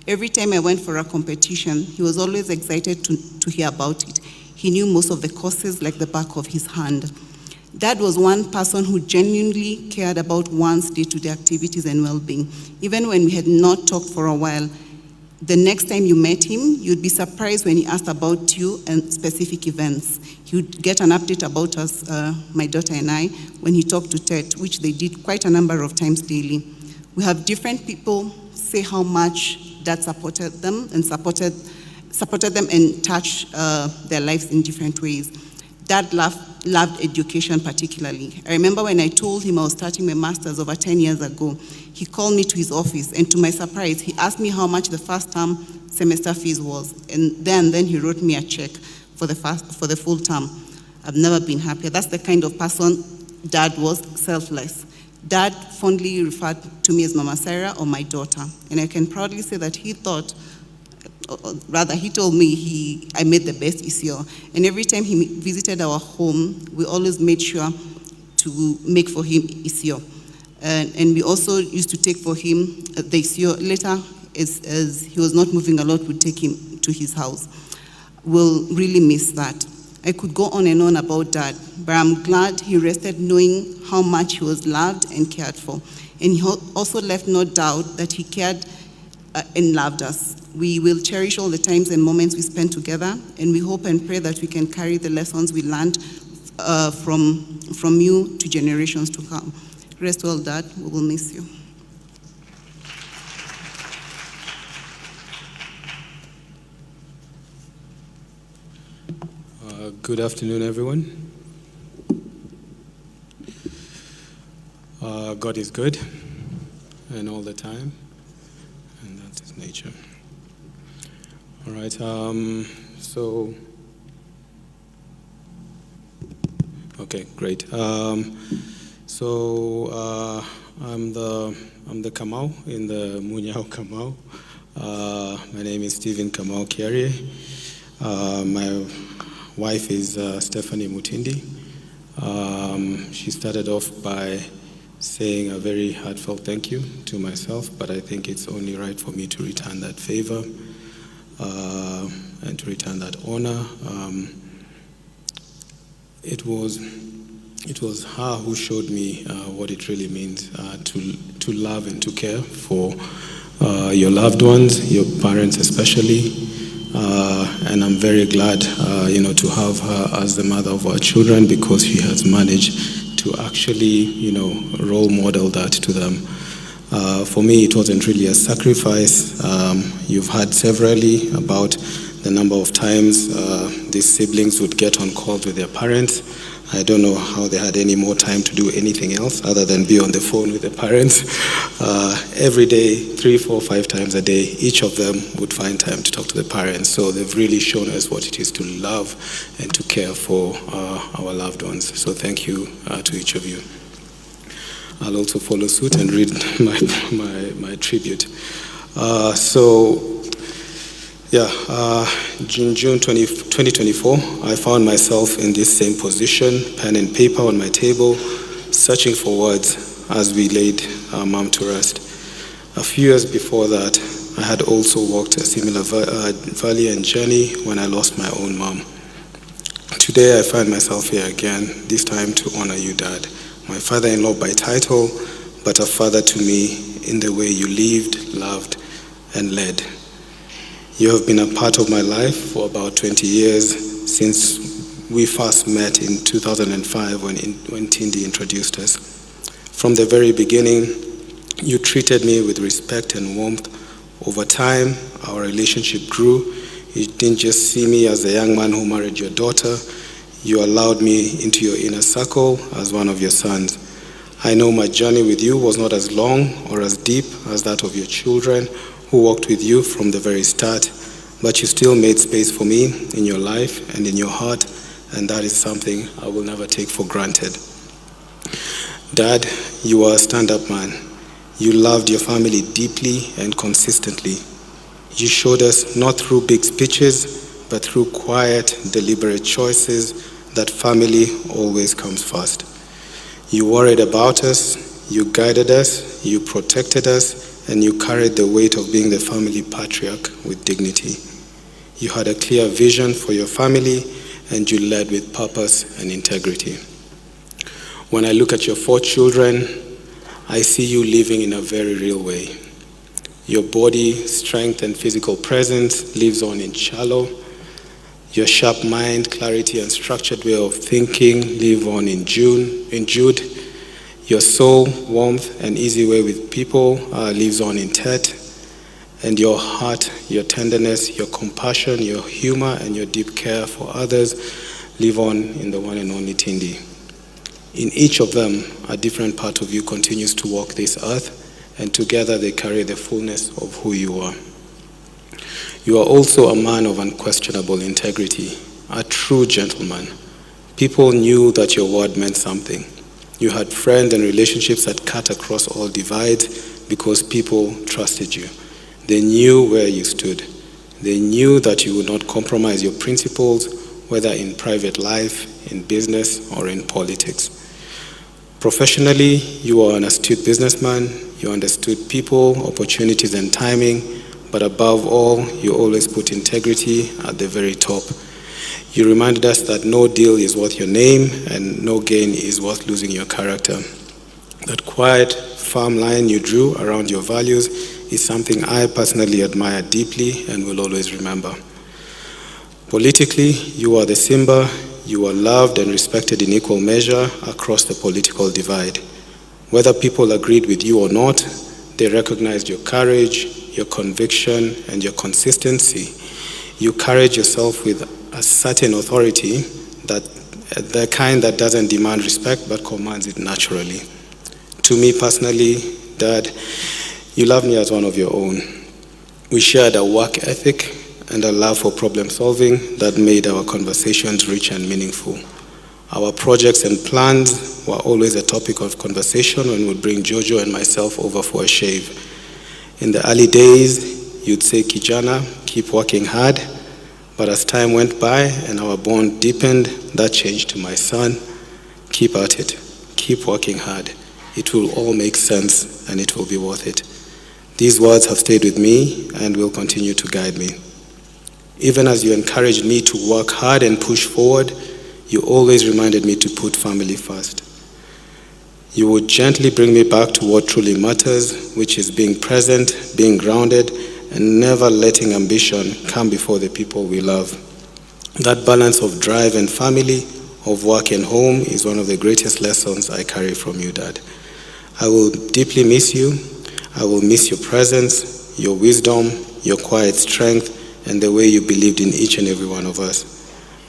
Every time I went for a competition, he was always excited to hear about it. He knew most of the courses like the back of his hand. Dad was one person who genuinely cared about one's day-to-day activities and well-being. Even when we had not talked for a while, the next time you met him, you'd be surprised when he asked about you and specific events. He would get an update about us, my daughter and I, when he talked to Ted, which they did quite a number of times daily. We have different people say how much Dad supported them and supported them and touched their lives in different ways. Dad loved education particularly. I remember when I told him I was starting my master's over 10 years ago, he called me to his office, and to my surprise, he asked me how much the first term semester fees was, and then he wrote me a check for the full term. I've never been happier. That's the kind of person Dad was, selfless. Dad fondly referred to me as Mama Sarah or my daughter, and I can proudly say that he told me I made the best isio. And every time he visited our home, we always made sure to make for him isio. And we also used to take for him the isio. Later, as he was not moving a lot, we'd take him to his house. We'll really miss that. I could go on and on about Dad, but I'm glad he rested knowing how much he was loved and cared for. And he also left no doubt that he cared and loved us. We will cherish all the times and moments we spent together, and we hope and pray that we can carry the lessons we learned from you to generations to come. Rest well, Dad. We will miss you. Good afternoon, everyone. God is good, and all the time, and that's his nature. All right, okay, great. I'm the Kamau in the Munyao Kamau. My name is Stephen Kamau Kiarie. My wife is Stephanie Mutindi. She started off by saying a very heartfelt thank you to myself, but I think it's only right for me to return that favor and to return that honor. It was her who showed me what it really means to love and to care for your loved ones, your parents especially. And I'm very glad, to have her as the mother of our children, because she has managed to actually, role model that to them. For me, it wasn't really a sacrifice. You've heard severally about the number of times these siblings would get on calls with their parents. I don't know how they had any more time to do anything else other than be on the phone with the parents. Every day, 3, 4, 5 times a day, each of them would find time to talk to the parents. So they've really shown us what it is to love and to care for our loved ones. So thank you to each of you. I'll also follow suit and read my tribute. In June 2024, I found myself in this same position, pen and paper on my table, searching for words as we laid our mom to rest. A few years before that, I had also walked a similar valley and journey when I lost my own mom. Today, I find myself here again, this time to honor you, Dad. My father-in-law by title, but a father to me in the way you lived, loved, and led. You have been a part of my life for about 20 years since we first met in 2005 when Tindi introduced us. From the very beginning, you treated me with respect and warmth. Over time, our relationship grew. You didn't just see me as the young man who married your daughter. You allowed me into your inner circle as one of your sons. I know my journey with you was not as long or as deep as that of your children who walked with you from the very start, but you still made space for me in your life and in your heart, and that is something I will never take for granted. Dad, you are a stand-up man. You loved your family deeply and consistently. You showed us not through big speeches, but through quiet, deliberate choices that family always comes first. You worried about us, you guided us, you protected us, and you carried the weight of being the family patriarch with dignity. You had a clear vision for your family, and you led with purpose and integrity. When I look at your 4 children, I see you living in a very real way. Your body, strength, and physical presence lives on in Chalo. Your sharp mind, clarity, and structured way of thinking live on in Jude. Your soul, warmth, and easy way with people lives on in Tet. And your heart, your tenderness, your compassion, your humor, and your deep care for others live on in the one and only Tindi. In each of them, a different part of you continues to walk this earth, and together they carry the fullness of who you are. You are also a man of unquestionable integrity, a true gentleman. People knew that your word meant something. You had friends and relationships that cut across all divides because people trusted you. They knew where you stood. They knew that you would not compromise your principles, whether in private life, in business, or in politics. Professionally, you are an astute businessman. You understood people, opportunities, and timing, but above all, you always put integrity at the very top. You reminded us that no deal is worth your name and no gain is worth losing your character. That quiet, firm line you drew around your values is something I personally admire deeply and will always remember. Politically, you are the Simba. You are loved and respected in equal measure across the political divide. Whether people agreed with you or not, they recognized your courage, your conviction, and your consistency. You carried yourself with a certain authority, that the kind that doesn't demand respect but commands it naturally. To me personally, Dad, you love me as one of your own. We shared a work ethic and a love for problem solving that made our conversations rich and meaningful. Our projects and plans were always a topic of conversation when we'd bring Jojo and myself over for a shave. In the early days, you'd say, Kijana, keep working hard. But as time went by and our bond deepened, that changed to my son, keep at it, keep working hard. It will all make sense and it will be worth it. These words have stayed with me and will continue to guide me. Even as you encouraged me to work hard and push forward, you always reminded me to put family first. You would gently bring me back to what truly matters, which is being present, being grounded, and never letting ambition come before the people we love. That balance of drive and family of work and home is one of the greatest lessons I carry from you, Dad. I will deeply miss you. I will miss your presence, your wisdom, your quiet strength, and the way you believed in each and every one of us.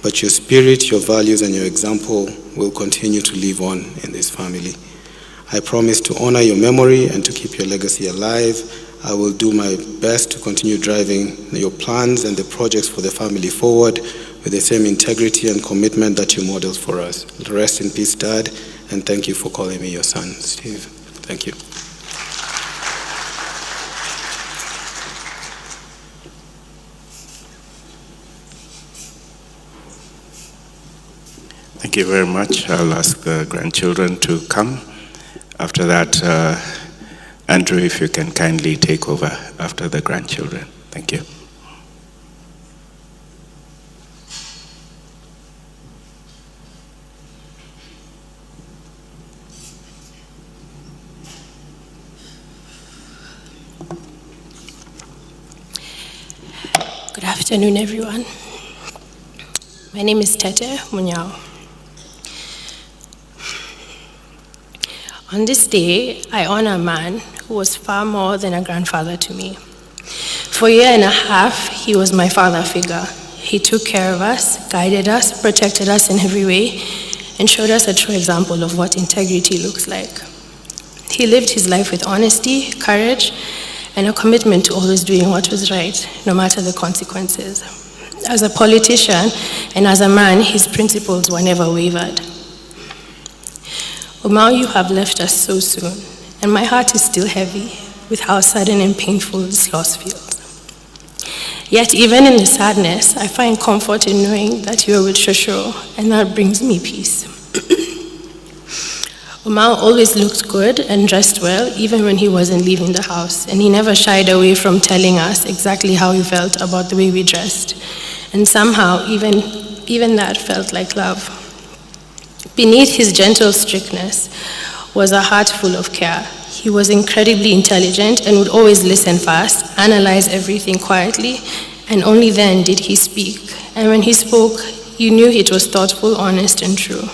But your spirit, your values, and your example will continue to live on in this family. I promise to honor your memory and to keep your legacy alive. I will do my best to continue driving your plans and the projects for the family forward with the same integrity and commitment that you modeled for us. Rest in peace, Dad, and thank you for calling me your son, Steve. Thank you. Thank you very much. I'll ask the grandchildren to come. After that, Andrew, if you can kindly take over after the grandchildren. Thank you. Good afternoon, everyone. My name is Tete Munyao. On this day, I honor a man who was far more than a grandfather to me. For a year and a half, he was my father figure. He took care of us, guided us, protected us in every way, and showed us a true example of what integrity looks like. He lived his life with honesty, courage, and a commitment to always doing what was right, no matter the consequences. As a politician and as a man, his principles were never wavered. Umao, you have left us so soon, and my heart is still heavy with how sudden and painful this loss feels. Yet even in the sadness, I find comfort in knowing that you are with Shosho, and that brings me peace. Umao always looked good and dressed well, even when he wasn't leaving the house, and he never shied away from telling us exactly how he felt about the way we dressed. And somehow, even that felt like love. Beneath his gentle strictness was a heart full of care. He was incredibly intelligent and would always listen fast, analyze everything quietly, and only then did he speak. And when he spoke, you knew it was thoughtful, honest, and true.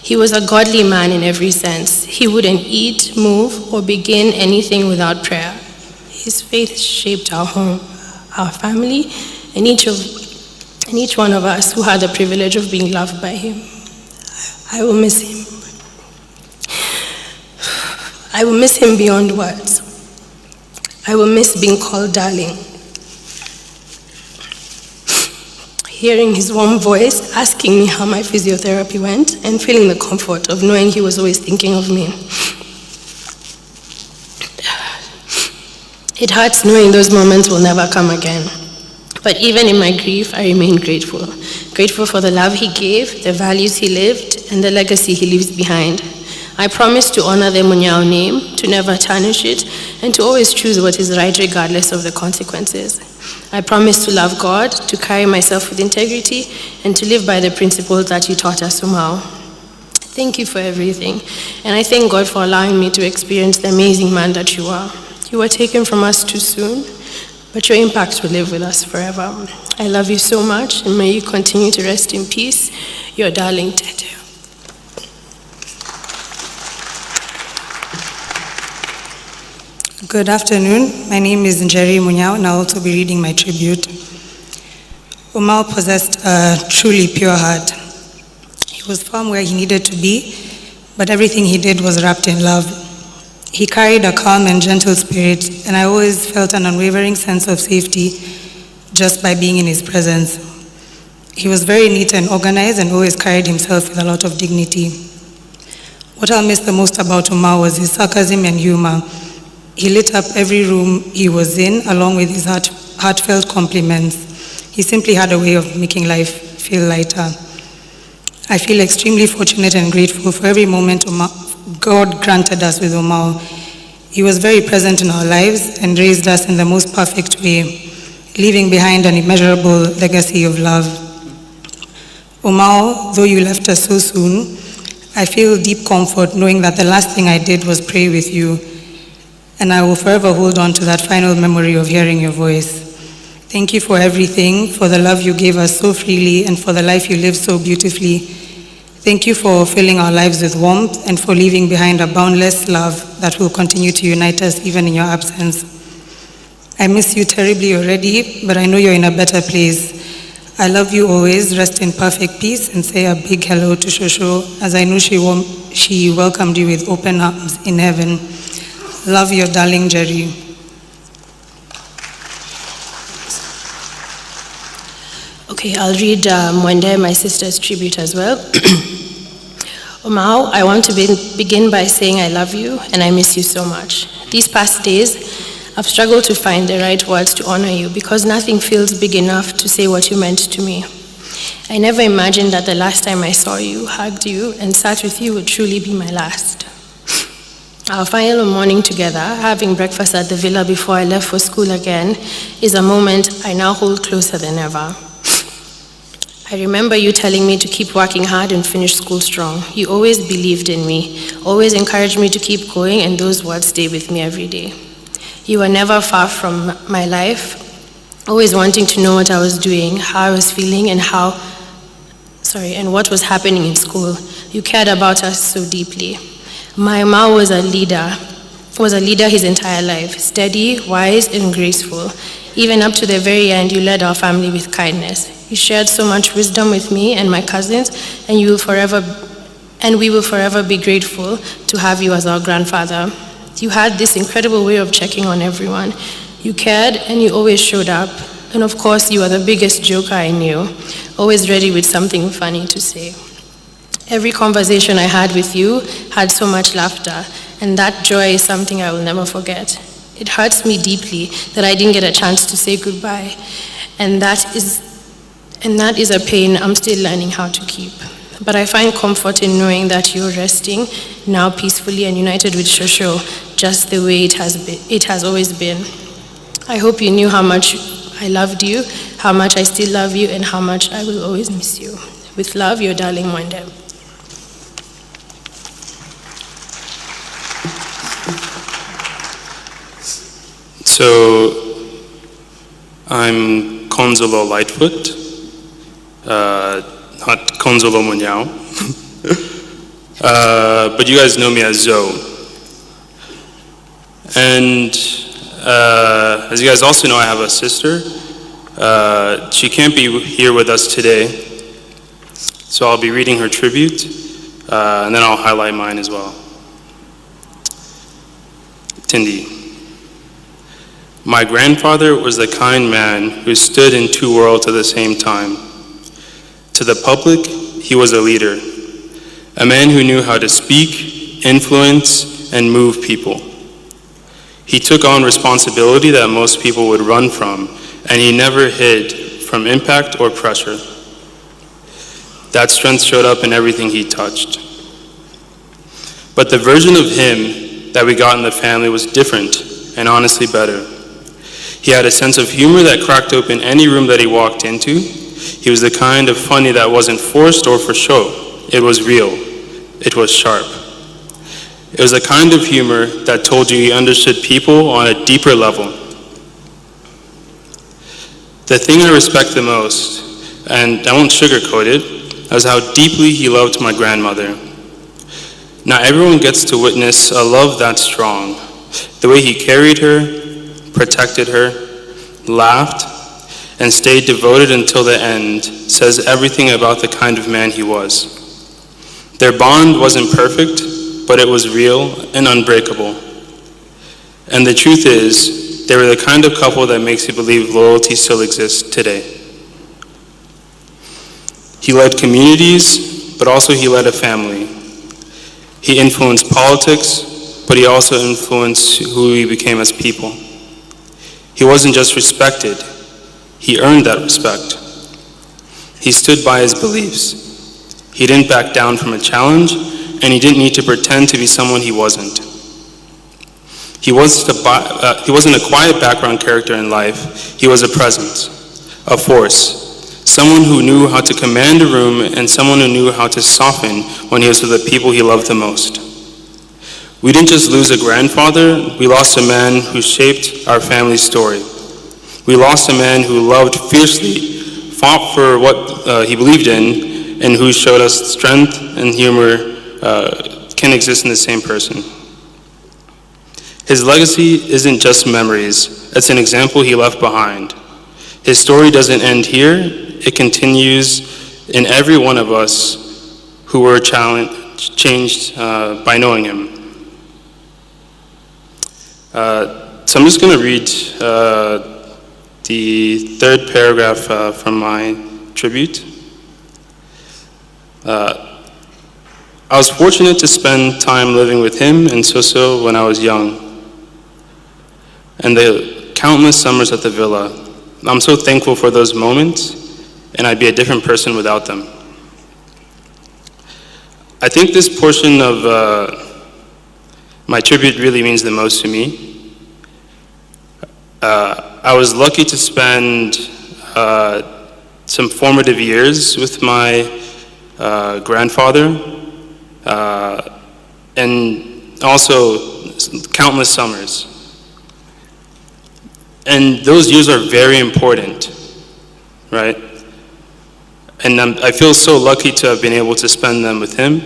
He was a godly man in every sense. He wouldn't eat, move, or begin anything without prayer. His faith shaped our home, our family, and each one of us who had the privilege of being loved by him. I will miss him. I will miss him beyond words. I will miss being called darling. Hearing his warm voice, asking me how my physiotherapy went, and feeling the comfort of knowing he was always thinking of me. It hurts knowing those moments will never come again. But even in my grief, I remain grateful. Grateful for the love he gave, the values he lived, and the legacy he leaves behind. I promise to honor the Munyao name, to never tarnish it, and to always choose what is right regardless of the consequences. I promise to love God, to carry myself with integrity, and to live by the principles that you taught us, Umao. Thank you for everything, and I thank God for allowing me to experience the amazing man that you are. You were taken from us too soon, but your impact will live with us forever. I love you so much, and may you continue to rest in peace. Your darling Tete. Good afternoon. My name is Njeri Munyao, and I'll also be reading my tribute. Umao possessed a truly pure heart. He was firm where he needed to be, but everything he did was wrapped in love. He carried a calm and gentle spirit, and I always felt an unwavering sense of safety just by being in his presence. He was very neat and organized and always carried himself with a lot of dignity. What I'll miss the most about Umao was his sarcasm and humor. He lit up every room he was in, along with his heartfelt compliments. He simply had a way of making life feel lighter. I feel extremely fortunate and grateful for every moment God granted us with Umao. He was very present in our lives and raised us in the most perfect way, leaving behind an immeasurable legacy of love. Umao, though you left us so soon, I feel deep comfort knowing that the last thing I did was pray with you, and I will forever hold on to that final memory of hearing your voice. Thank you for everything, for the love you gave us so freely, and for the life you lived so beautifully. Thank you for filling our lives with warmth and for leaving behind a boundless love that will continue to unite us even in your absence. I miss you terribly already, but I know you're in a better place. I love you always. Rest in perfect peace and say a big hello to Shosho, as I know she welcomed you with open arms in heaven. Love, your darling Jerry. Okay, I'll read Mwende, my sister's tribute as well. Omao, I want to begin by saying I love you and I miss you so much. These past days, I've struggled to find the right words to honor you because nothing feels big enough to say what you meant to me. I never imagined that the last time I saw you, hugged you, and sat with you would truly be my last. Our final morning together, having breakfast at the villa before I left for school again, is a moment I now hold closer than ever. I remember you telling me to keep working hard and finish school strong. You always believed in me, always encouraged me to keep going, and those words stay with me every day. You were never far from my life, always wanting to know what I was doing, how I was feeling, and what was happening in school. You cared about us so deeply. My ma was a leader his entire life, steady, wise, and graceful. Even up to the very end, you led our family with kindness. You shared so much wisdom with me and my cousins, and we will forever be grateful to have you as our grandfather. You had this incredible way of checking on everyone. You cared and you always showed up. And of course, you are the biggest joker I knew, always ready with something funny to say. Every conversation I had with you had so much laughter, and that joy is something I will never forget. It hurts me deeply that I didn't get a chance to say goodbye, and that is a pain I'm still learning how to keep. But I find comfort in knowing that you're resting now peacefully and united with Shosho, just the way it has always been. I hope you knew how much I loved you, how much I still love you, and how much I will always miss you. With love, your darling Mwende. So, I'm Konzolo Lightfoot, not Konzolo Munyao, but you guys know me as Zoe. And as you guys also know, I have a sister. She can't be here with us today, so I'll be reading her tribute, and then I'll highlight mine as well. Tindi. My grandfather was the kind man who stood in two worlds at the same time. To the public, he was a leader, a man who knew how to speak, influence, and move people. He took on responsibility that most people would run from, and he never hid from impact or pressure. That strength showed up in everything he touched. But the version of him that we got in the family was different and honestly better. He had a sense of humor that cracked open any room that he walked into. He was the kind of funny that wasn't forced or for show. It was real. It was sharp. It was a kind of humor that told you he understood people on a deeper level. The thing I respect the most, and I won't sugarcoat it, is how deeply he loved my grandmother. Not everyone gets to witness a love that strong. The way he carried her, protected her, laughed, and stayed devoted until the end says everything about the kind of man he was. Their bond wasn't perfect, but it was real and unbreakable. And the truth is, they were the kind of couple that makes you believe loyalty still exists today. He led communities, but also he led a family. He influenced politics, but he also influenced who we became as people. He wasn't just respected, he earned that respect. He stood by his beliefs. He didn't back down from a challenge, and he didn't need to pretend to be someone he wasn't. He wasn't a quiet background character in life. He was a presence, a force, someone who knew how to command a room and someone who knew how to soften when he was with the people he loved the most. We didn't just lose a grandfather, we lost a man who shaped our family's story. We lost a man who loved fiercely, fought for what he believed in, and who showed us strength and humor can exist in the same person. His legacy isn't just memories, it's an example he left behind. His story doesn't end here, it continues in every one of us who were changed by knowing him. So I'm just going to read the third paragraph from my tribute. I was fortunate to spend time living with him and Soso when I was young, and the countless summers at the villa. I'm so thankful for those moments, and I'd be a different person without them. I think this portion of my tribute really means the most to me. I was lucky to spend some formative years with my grandfather, and also countless summers. And those years are very important, right? And I feel so lucky to have been able to spend them with him,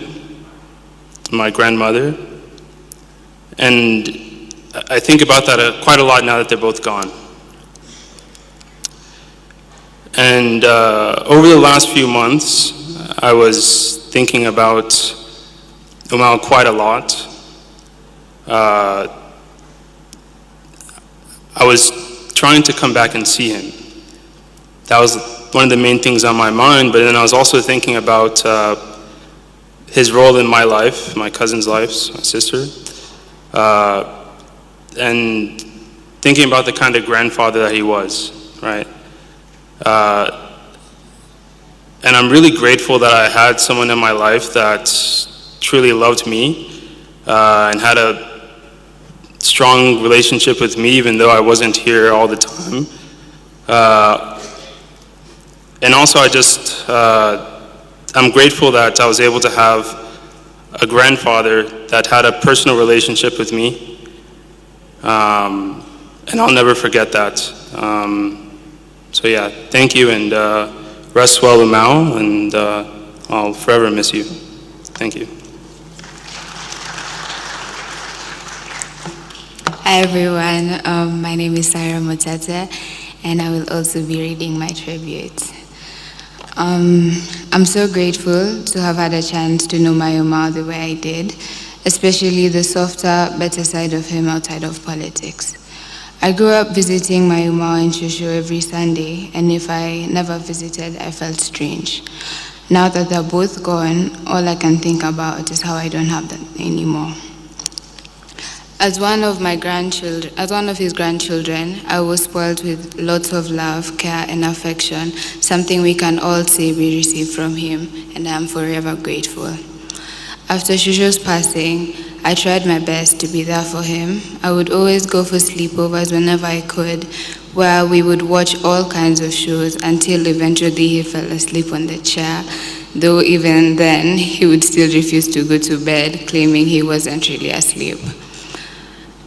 my grandmother. And I think about that quite a lot now that they're both gone. And over the last few months, I was thinking about Munyao quite a lot. I was trying to come back and see him. That was one of the main things on my mind, but then I was also thinking about his role in my life, my cousin's life, my sister, and thinking about the kind of grandfather that he was, right? And I'm really grateful that I had someone in my life that truly loved me and had a strong relationship with me, even though I wasn't here all the time. And also I'm grateful that I was able to have a grandfather that had a personal relationship with me. And I'll never forget that. So yeah, thank you, and rest well, Munyao, and I'll forever miss you. Thank you. Hi everyone, my name is Sarah Mutete, and I will also be reading my tribute. I'm so grateful to have had a chance to know my Munyao the way I did, especially the softer, better side of him outside of politics. I grew up visiting my Munyao in Shushu every Sunday, and if I never visited, I felt strange. Now that they're both gone, all I can think about is how I don't have them anymore. As one of his grandchildren, I was spoiled with lots of love, care, and affection, something we can all say we received from him, and I am forever grateful. After Shushu's passing, I tried my best to be there for him. I would always go for sleepovers whenever I could, where we would watch all kinds of shows until eventually he fell asleep on the chair, though even then he would still refuse to go to bed, claiming he wasn't really asleep.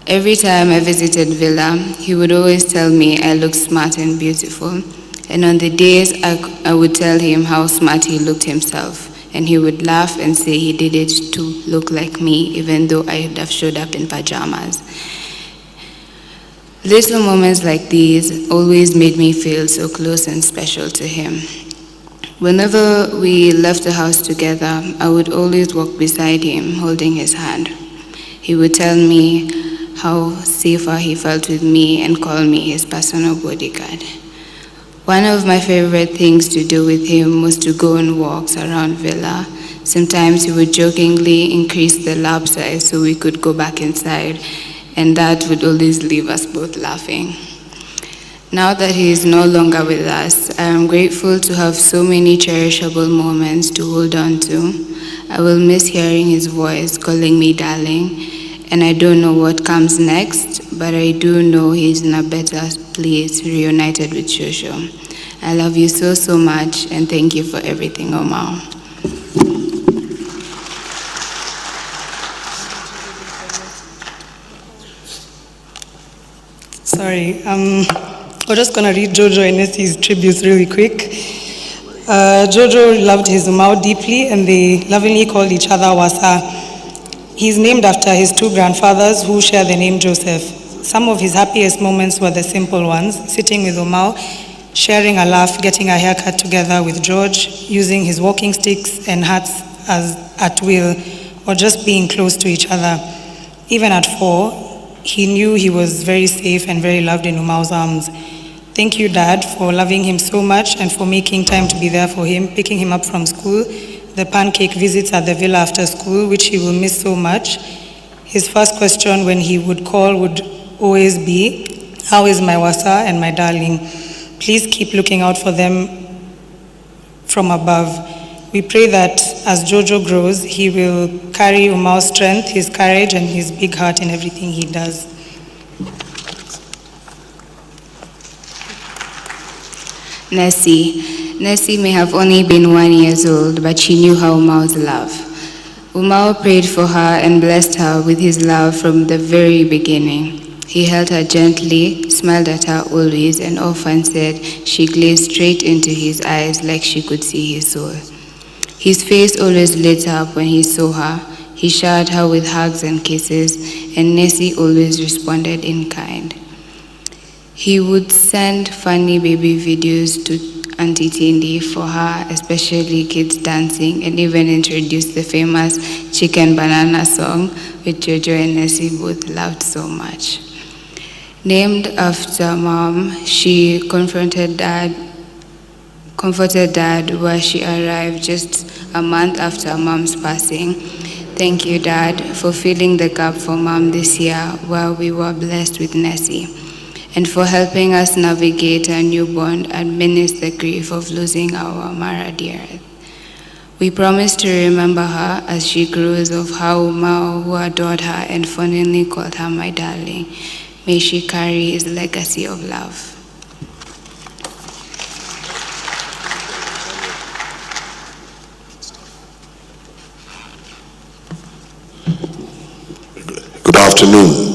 Every time I visited Villa, he would always tell me I looked smart and beautiful. And on the days I would tell him how smart he looked himself, and he would laugh and say he did it to look like me, even though I would have showed up in pajamas. Little moments like these always made me feel so close and special to him. Whenever we left the house together, I would always walk beside him, holding his hand. He would tell me how safer he felt with me and call me his personal bodyguard. One of my favorite things to do with him was to go on walks around Villa. Sometimes he would jokingly increase the lap size so we could go back inside, and that would always leave us both laughing. Now that he is no longer with us, I am grateful to have so many cherishable moments to hold on to. I will miss hearing his voice calling me darling, and I don't know what comes next, but I do know he's in a better place, reunited with Shushu. I love you so, so much, and thank you for everything, Munyao. Sorry, we're just going to read Jojo and Nessie's tributes really quick. Jojo loved his Umau deeply, and they lovingly called each other Wasa. He's named after his two grandfathers who share the name Joseph. Some of his happiest moments were the simple ones, sitting with Umau, sharing a laugh, getting a haircut together with George, using his walking sticks and hats as at will, or just being close to each other. Even at 4, he knew he was very safe and very loved in Umau's arms. Thank you, Dad, for loving him so much and for making time to be there for him, picking him up from school, the pancake visits at the villa after school, which he will miss so much. His first question when he would call would always be, "How is my Wasa and my darling? Please keep looking out for them from above." We pray that as Jojo grows, he will carry Umau's strength, his courage, and his big heart in everything he does. Nessie may have only been 1 year old, but she knew her Umau's love. Umau prayed for her and blessed her with his love from the very beginning. He held her gently, smiled at her always, and often said she gazed straight into his eyes like she could see his soul. His face always lit up when he saw her. He showered her with hugs and kisses, and Nessie always responded in kind. He would send funny baby videos to Auntie Tindi for her, especially kids dancing, and even introduced the famous Chicken Banana song, which Jojo and Nessie both loved so much. Named after Mom, she comforted Dad where she arrived just a month after Mom's passing. Thank you, Dad, for filling the gap for Mom this year while we were blessed with Nessie, and for helping us navigate our newborn and mince the grief of losing our Mara dear. We promise to remember her as she grows of how Umau, who adored her and fondly called her my darling, may she carry his legacy of love. Good afternoon.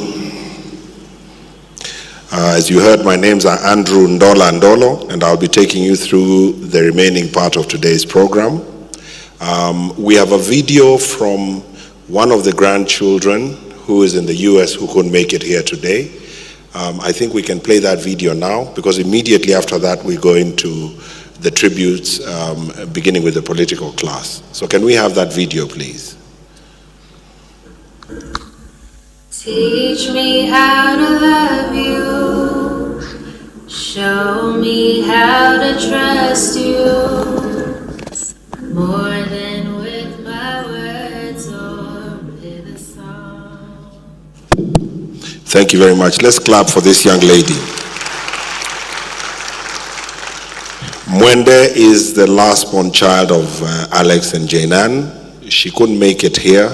As you heard, my names are Andrew Ndola Ndolo, and I'll be taking you through the remaining part of today's program. We have a video from one of the grandchildren who is in the US who couldn't make it here today. I think we can play that video now, because immediately after that we go into the tributes, beginning with the political class. So can we have that video, please? Teach me how to love you, show me how to trust you, more than with my words or with a song. Thank you very much. Let's clap for this young lady. Mwende is the last born child of Alex and Jainan. She couldn't make it here.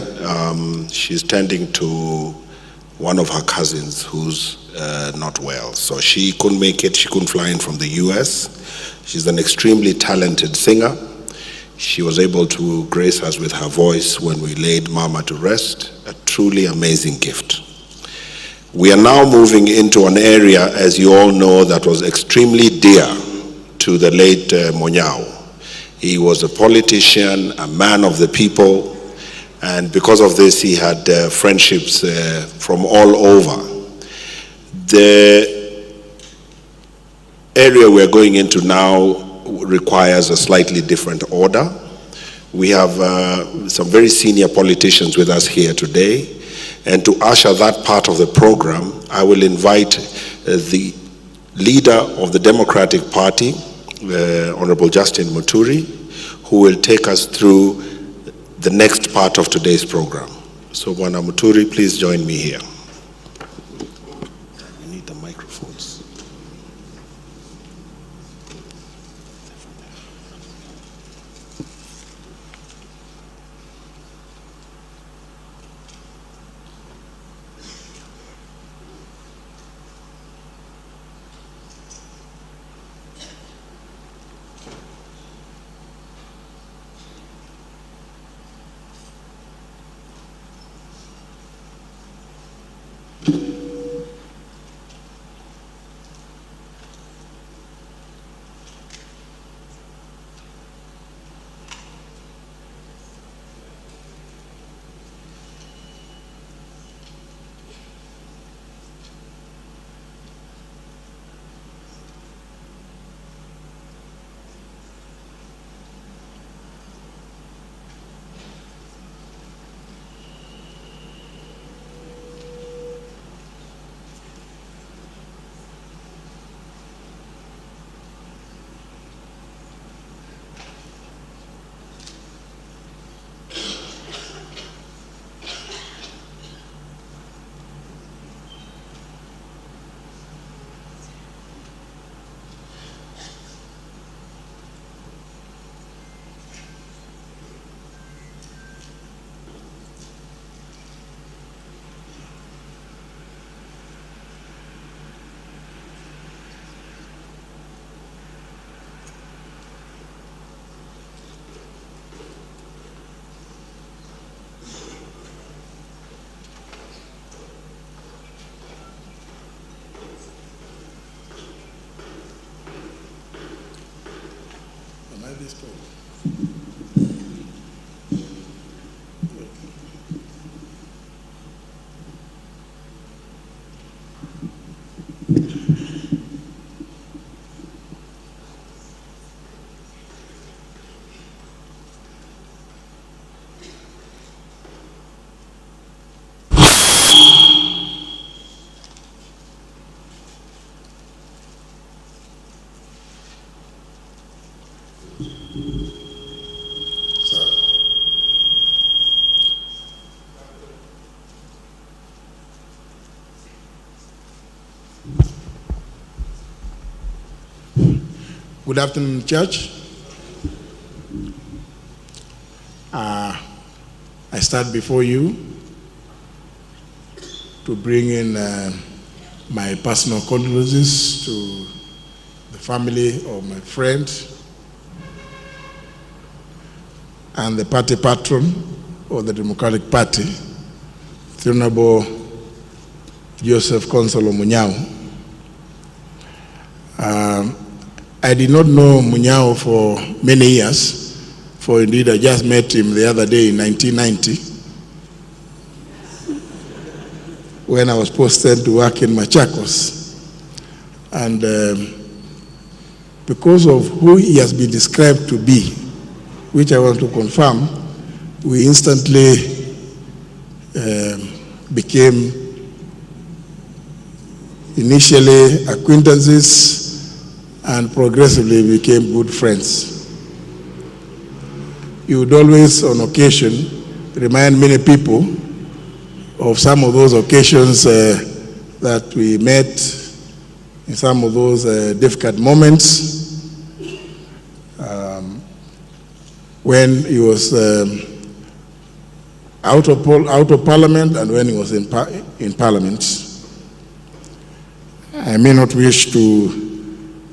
She's tending to one of her cousins who's not well. So she couldn't make it. She couldn't fly in from the US. She's an extremely talented singer. She was able to grace us with her voice when we laid Mama to rest. A truly amazing gift. We are now moving into an area, as you all know, that was extremely dear to the late Munyao. He was a politician, a man of the people, and because of this, he had friendships from all over. The area we're going into now requires a slightly different order. We have some very senior politicians with us here today, and to usher that part of the program, I will invite the leader of the Democratic Party, Honorable Justin Muturi, who will take us through the next part of today's program. So, Bwana Muturi, please join me here. We need the microphones. Good afternoon, Church. I stand before you to bring in my personal condolences to the family of my friend and the party patron of the Democratic Party, the Honorable Joseph Consolo Munyao. I did not know Munyao for many years, for indeed I just met him the other day in 1990 when I was posted to work in Machakos. And because of who he has been described to be, which I want to confirm, we instantly became initially acquaintances and progressively became good friends. He would always, on occasion, remind many people of some of those occasions that we met in some of those difficult moments when he was out of parliament and when he was in parliament. I may not wish to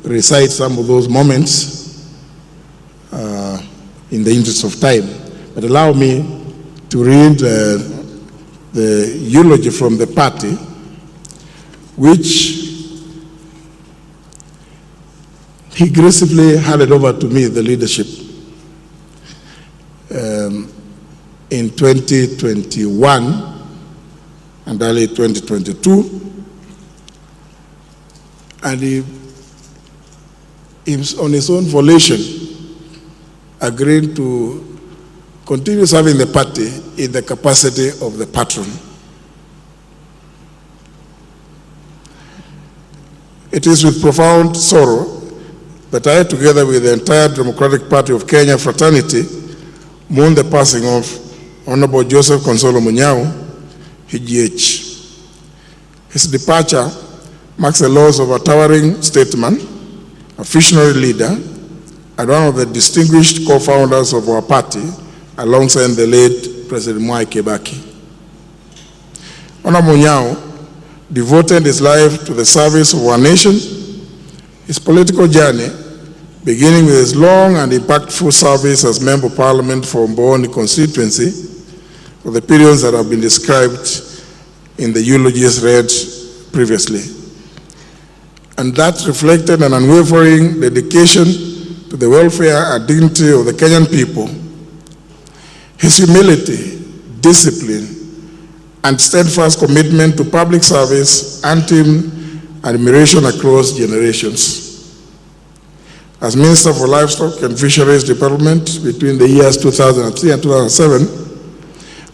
recite some of those moments in the interest of time, but allow me to read the eulogy from the party, which he gracefully handed over to me, the leadership, in 2021 and early 2022. And he, on his own volition, agreed to continue serving the party in the capacity of the patron. It is with profound sorrow that I, together with the entire Democratic Party of Kenya fraternity, mourn the passing of Honorable Joseph Consolo Munyao, HGH. His departure marks the loss of a towering statesman, a visionary leader, and one of the distinguished co-founders of our party, alongside the late President Kibaki. Honorable Munyao devoted his life to the service of our nation. His political journey, beginning with his long and impactful service as Member of Parliament for Mboni constituency, for the periods that have been described in the eulogies read previously. And that reflected an unwavering dedication to the welfare and dignity of the Kenyan people. His humility, discipline, and steadfast commitment to public service earned him admiration across generations. As Minister for Livestock and Fisheries Development between the years 2003 and 2007,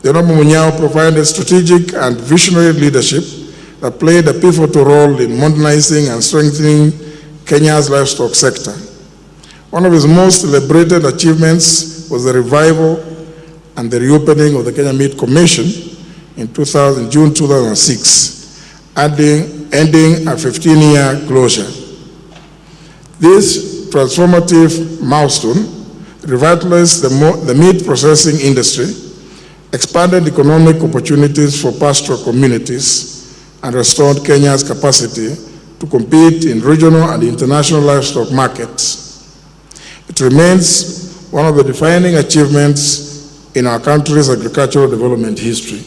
the Honorable Munyao provided strategic and visionary leadership that played a pivotal role in modernizing and strengthening Kenya's livestock sector. One of his most celebrated achievements was the revival and the reopening of the Kenya Meat Commission in June 2006, ending a 15-year closure. This transformative milestone revitalized the meat processing industry, expanded economic opportunities for pastoral communities, and restored Kenya's capacity to compete in regional and international livestock markets. It remains one of the defining achievements in our country's agricultural development history.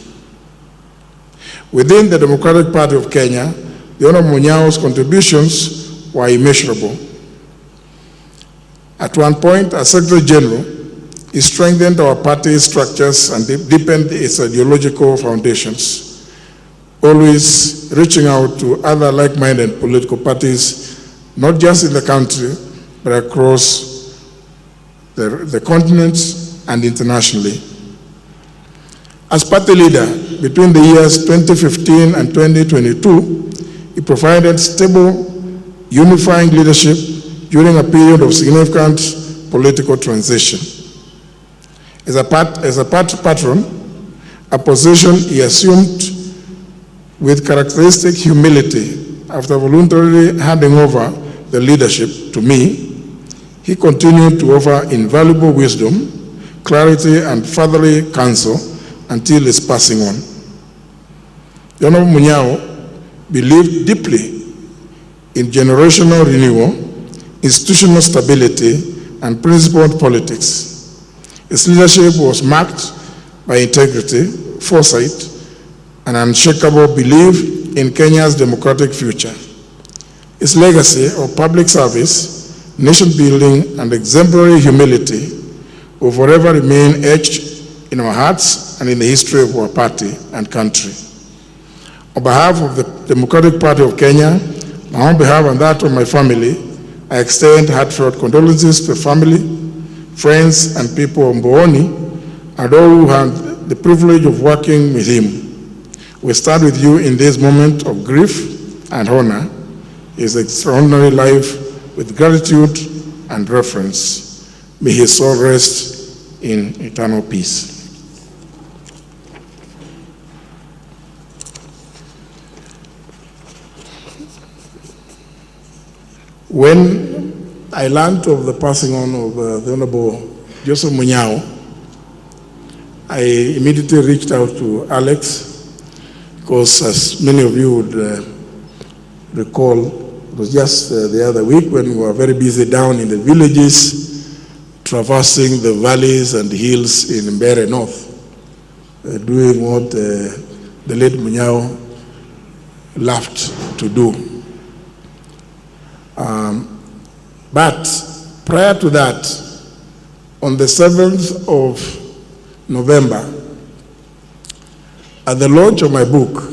Within the Democratic Party of Kenya, the Honorable Munyao's contributions were immeasurable. At one point, as Secretary General, he strengthened our party's structures and deepened its ideological foundations, always reaching out to other like-minded political parties, not just in the country, but across the continent and internationally. As party leader, between the years 2015 and 2022, he provided stable, unifying leadership during a period of significant political transition. As a party patron, a position he assumed with characteristic humility after voluntarily handing over the leadership to me, He continued to offer invaluable wisdom, clarity, and fatherly counsel until his passing on. The Honorable Munyao believed deeply in generational renewal, institutional stability, and principled politics. His leadership was marked by integrity, foresight, and unshakable belief in Kenya's democratic future. His legacy of public service, nation building, and exemplary humility will forever remain etched in our hearts and in the history of our party and country. On behalf of the Democratic Party of Kenya, on behalf and that of my family, I extend heartfelt condolences to the family, friends, and people of Mbooni, and all who had the privilege of working with him. We stand with you in this moment of grief and honor his extraordinary life with gratitude and reverence. May his soul rest in eternal peace. When I learned of the passing on of the Honorable Joseph Munyao, I immediately reached out to Alex, because as many of you would recall, it was just the other week when we were very busy down in the villages, traversing the valleys and hills in Mbeere North, doing what the late Munyao loved to do. But prior to that, on the 7th of November, at the launch of my book,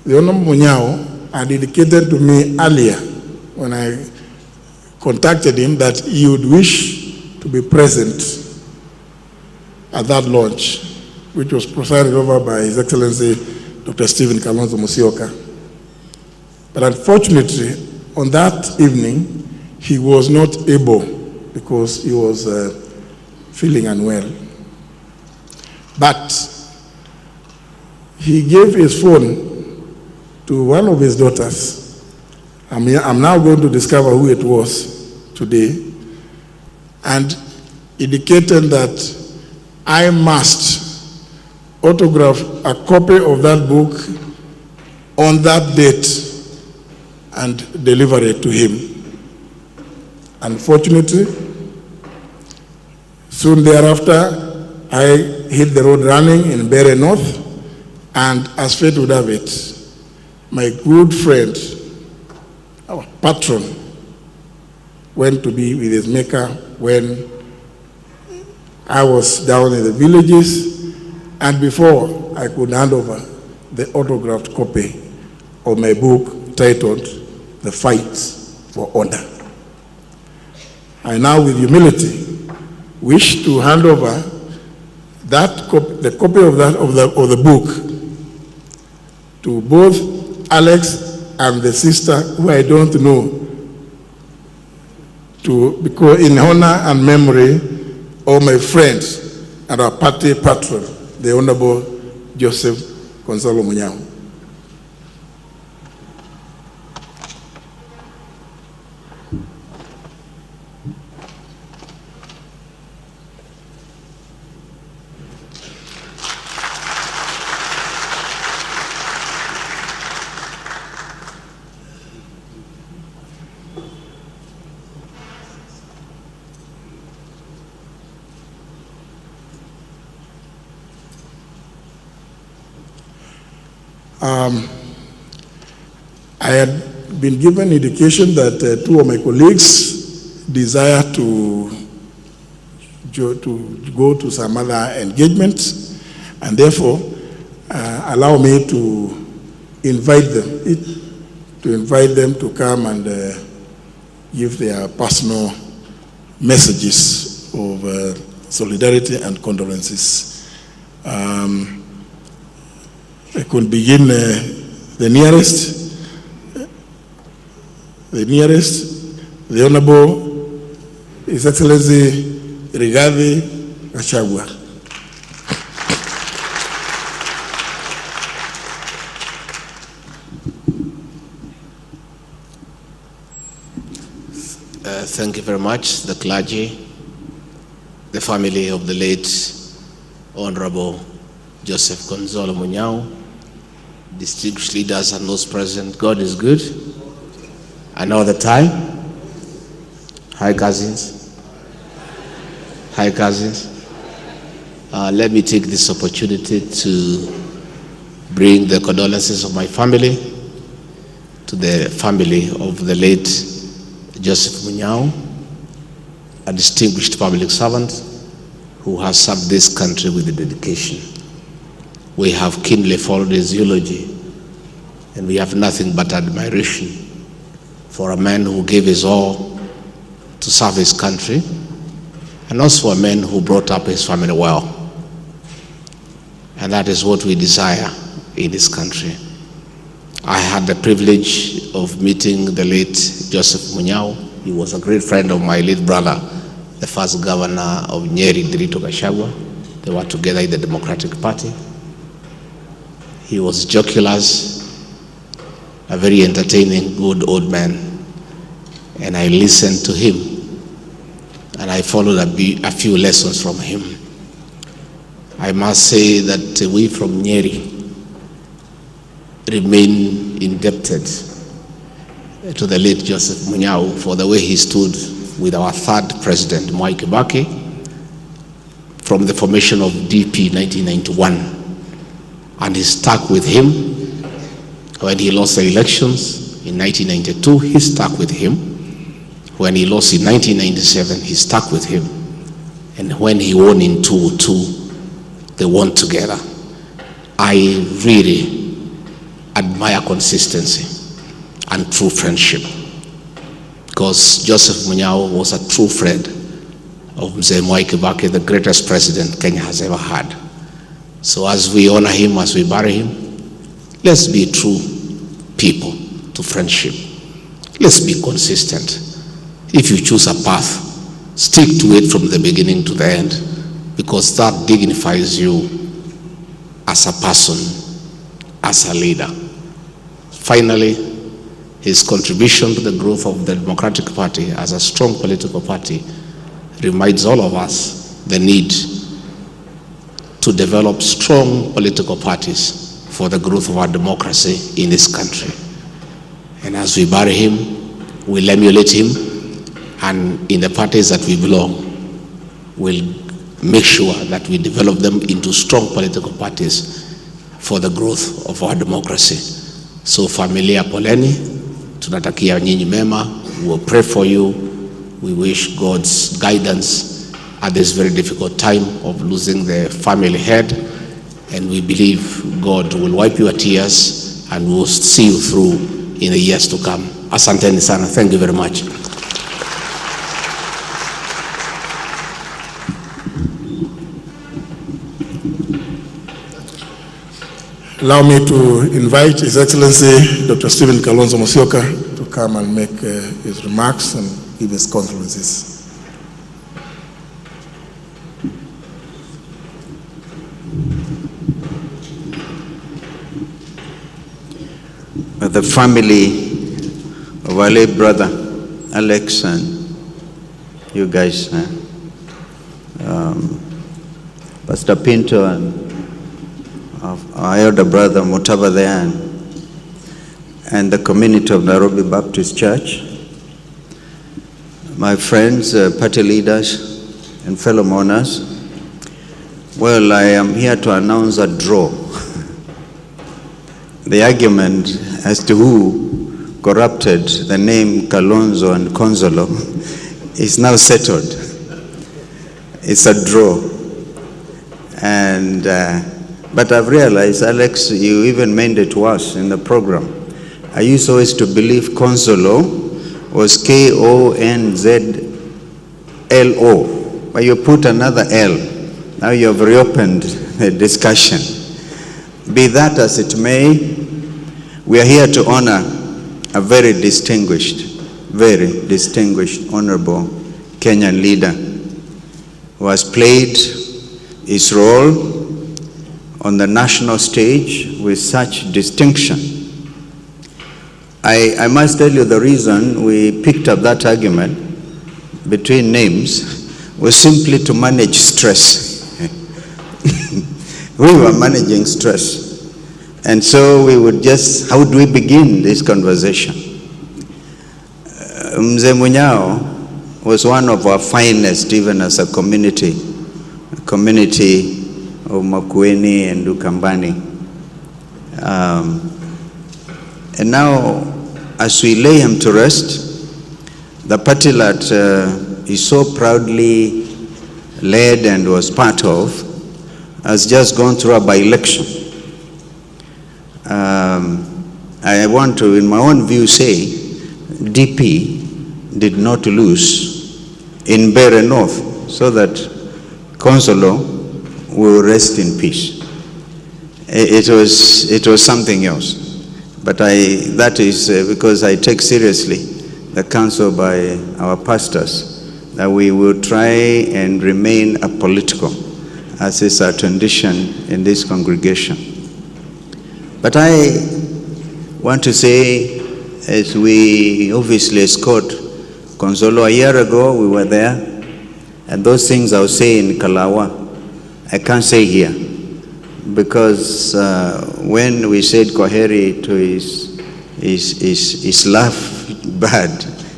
the Honorable Munyao had indicated to me earlier when I contacted him that he would wish to be present at that launch, which was presided over by His Excellency Dr. Stephen Kalonzo Musyoka. But unfortunately, on that evening, he was not able because he was feeling unwell. But he gave his phone to one of his daughters. I'm now going to discover who it was today, and indicated that I must autograph a copy of that book on that date and deliver it to him. Unfortunately, soon thereafter, I hit the road running in Mbeere North, and as fate would have it, my good friend, our patron, went to be with his maker when I was down in the villages, and before I could hand over the autographed copy of my book titled The Fight for Honor. I now, with humility, wish to hand over that the copy of the book to both Alex and the sister, who I don't know, because in honor and memory of my friend and our party patron, the Honorable Joseph Gonzalo Munyao. I had been given indication that two of my colleagues desire to go to some other engagements, and therefore allow me to invite them to come and give their personal messages of solidarity and condolences. I could begin the nearest, the Honorable His Excellency Gachagua. Thank you very much, the clergy, the family of the late Honorable Joseph Gonzalo Munyao, distinguished leaders and those present. God is good. And all the time. Hi, cousins. Hi, cousins. Let me take this opportunity to bring the condolences of my family to the family of the late Joseph Munyao, a distinguished public servant who has served this country with dedication. We have keenly followed his eulogy, and we have nothing but admiration for a man who gave his all to serve his country, and also a man who brought up his family well. And that is what we desire in this country. I had the privilege of meeting the late Joseph Munyao. He was a great friend of my late brother, the first governor of Nyeri, Gachagua. They were together in the Democratic Party. He was jocular, a very entertaining, good old man. And I listened to him, and I followed a few lessons from him. I must say that we from Nyeri remain indebted to the late Joseph Munyao for the way he stood with our third president, Kibaki, from the formation of DP 1991. And he stuck with him when he lost the elections in 1992. He stuck with him. When he lost in 1997, he stuck with him. And when he won in 2002, they won together. I really admire consistency and true friendship, because Joseph Munyao was a true friend of Mzee Mwai Kibaki, the greatest president Kenya has ever had. So as we honor him, as we bury him, let's be true people to friendship. Let's be consistent. If you choose a path, stick to it from the beginning to the end, because that dignifies you as a person, as a leader. Finally, his contribution to the growth of the Democratic Party as a strong political party reminds all of us the need to develop strong political parties for the growth of our democracy in this country. And as we bury him, we'll emulate him, and in the parties that we belong, we'll make sure that we develop them into strong political parties for the growth of our democracy. So familia poleni, tunatakia nyinyi mema, we will pray for you. We wish God's guidance at this very difficult time of losing the family head, and we believe God will wipe your tears and will see you through in the years to come. Asanteni sana. Thank you very much. Allow me to invite His Excellency Dr. Stephen Kalonzo to come and make his remarks and give his condolences. The family of our late brother Alex and you guys, Pastor Pinto and our elder brother Mutembei and the community of Nairobi Baptist Church, my friends, party leaders and fellow mourners. Well, I am here to announce a draw. The argument as to who corrupted the name Kalonzo and Gonzalo is now settled. It's a draw. And but I've realized, Alex, you even made it worse in the program. I used always to believe Gonzalo was K-O-N-Z-L-O, but you put another L. Now you have reopened the discussion. Be that as it may, we are here to honor a very distinguished, honorable Kenyan leader who has played his role on the national stage with such distinction. I must tell you the reason we picked up that argument between names was simply to manage stress. We were managing stress. And so we would just, how do we begin this conversation? Mzee Munyao was one of our finest, even as a community of Makwiny and Ukambani. And now, as we lay him to rest, the party that he so proudly led and was part of has just gone through a by-election. I want to, in my own view, say DP did not lose in Mbeere North, so that Konzolo will rest in peace. It was something else. But that is because I take seriously the counsel by our pastors that we will try and remain apolitical, as is our tradition in this congregation. But I want to say, as we obviously escort Konzolo, a year ago we were there, and those things I'll say in Kalawa, I can't say here, because when we said Kwaheri to his laugh bad,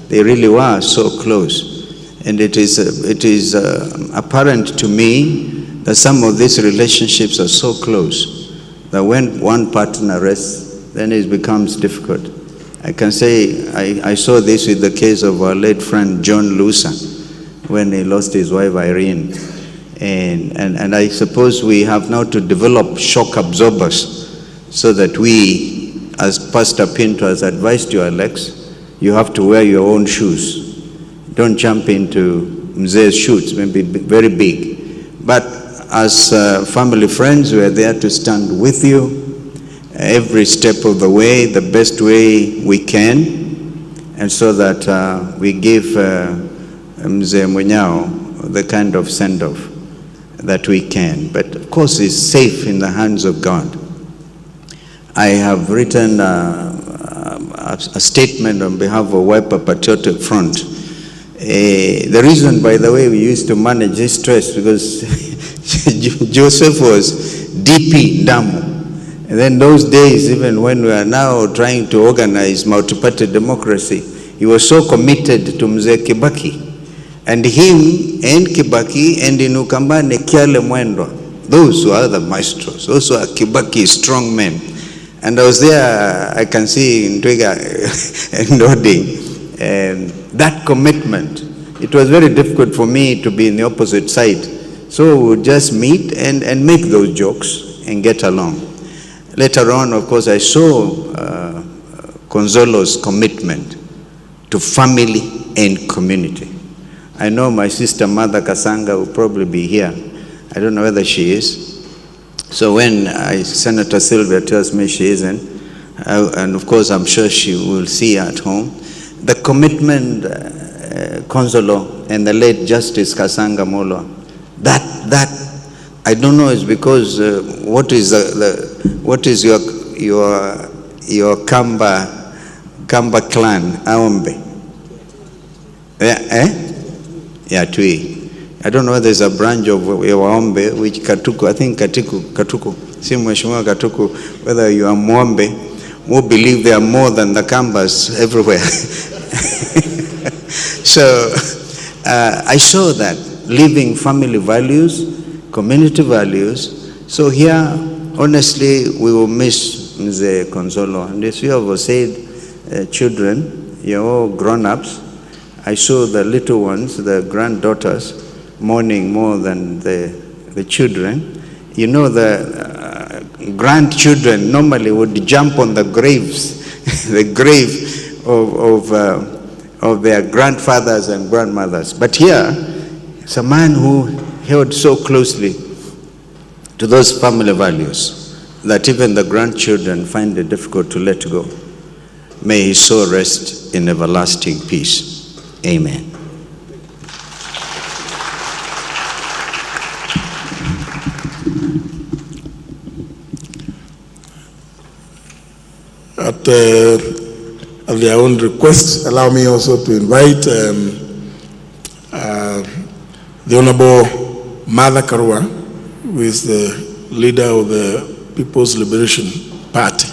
they really were so close. And it is apparent to me that some of these relationships are so close that when one partner rests, then it becomes difficult. I can say I saw this with the case of our late friend John Lusa when he lost his wife Irene. And I suppose we have now to develop shock absorbers so that we, as Pastor Pinto has advised you, Alex, you have to wear your own shoes. Don't jump into Mzee's shoes, maybe very big. But as family friends, we are there to stand with you every step of the way, the best way we can, and so that we give Mzee Munyao the kind of send-off that we can. But of course, it's safe in the hands of God. I have written a statement on behalf of Wiper Patriotic Front. The reason, by the way, we used to manage this stress because Joseph was DP Ndamu. And then those days, even when we are now trying to organize multi-party democracy, he was so committed to Mzee Kibaki. And him and Kibaki and in Ukambani, Kiale Mwendwa, those who are the maestros, those who are Kibaki's strong men. And I was there, I can see in Twiga nodding. And that commitment, it was very difficult for me to be in the opposite side. So we would just meet and make those jokes and get along. Later on, of course, I saw Konzolo's commitment to family and community. I know my sister Mother Kasanga will probably be here. I don't know whether she is. So when Senator Sylvia tells me she isn't, and of course I'm sure she will see at home, the commitment Konzolo and the late Justice Kasanga Molo, that I don't know, is because what is your Kamba clan, Aombe? Yeah, Tui. I don't know whether there's a branch of Aombe, which Katuku, I think Katuku, Mheshimiwa Katuku, whether you are Mwombe, who believe there are more than the Kambas everywhere. So I saw that living family values, community values. So here, honestly, we will miss Mzee Konzolo. And as you have said, children, you're all grown-ups. I saw the little ones, the granddaughters, mourning more than the children. You know, the grandchildren normally would jump on the graves, the grave of their grandfathers and grandmothers. But here, it's a man who held so closely to those family values that even the grandchildren find it difficult to let go. May his soul rest in everlasting peace. Amen. At their own request, allow me also to invite the Honorable Martha Karua, who is the leader of the People's Liberation Party,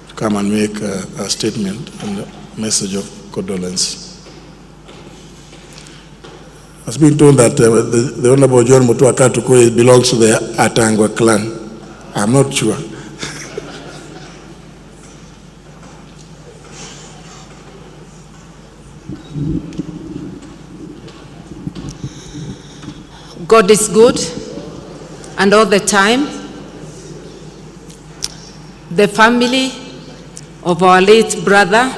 to come and make a statement and a message of condolence. I was being told that the Honorable John Mutua Katuko belongs to the Atangwa clan. I'm not sure. God is good, and all the time, the family of our late brother,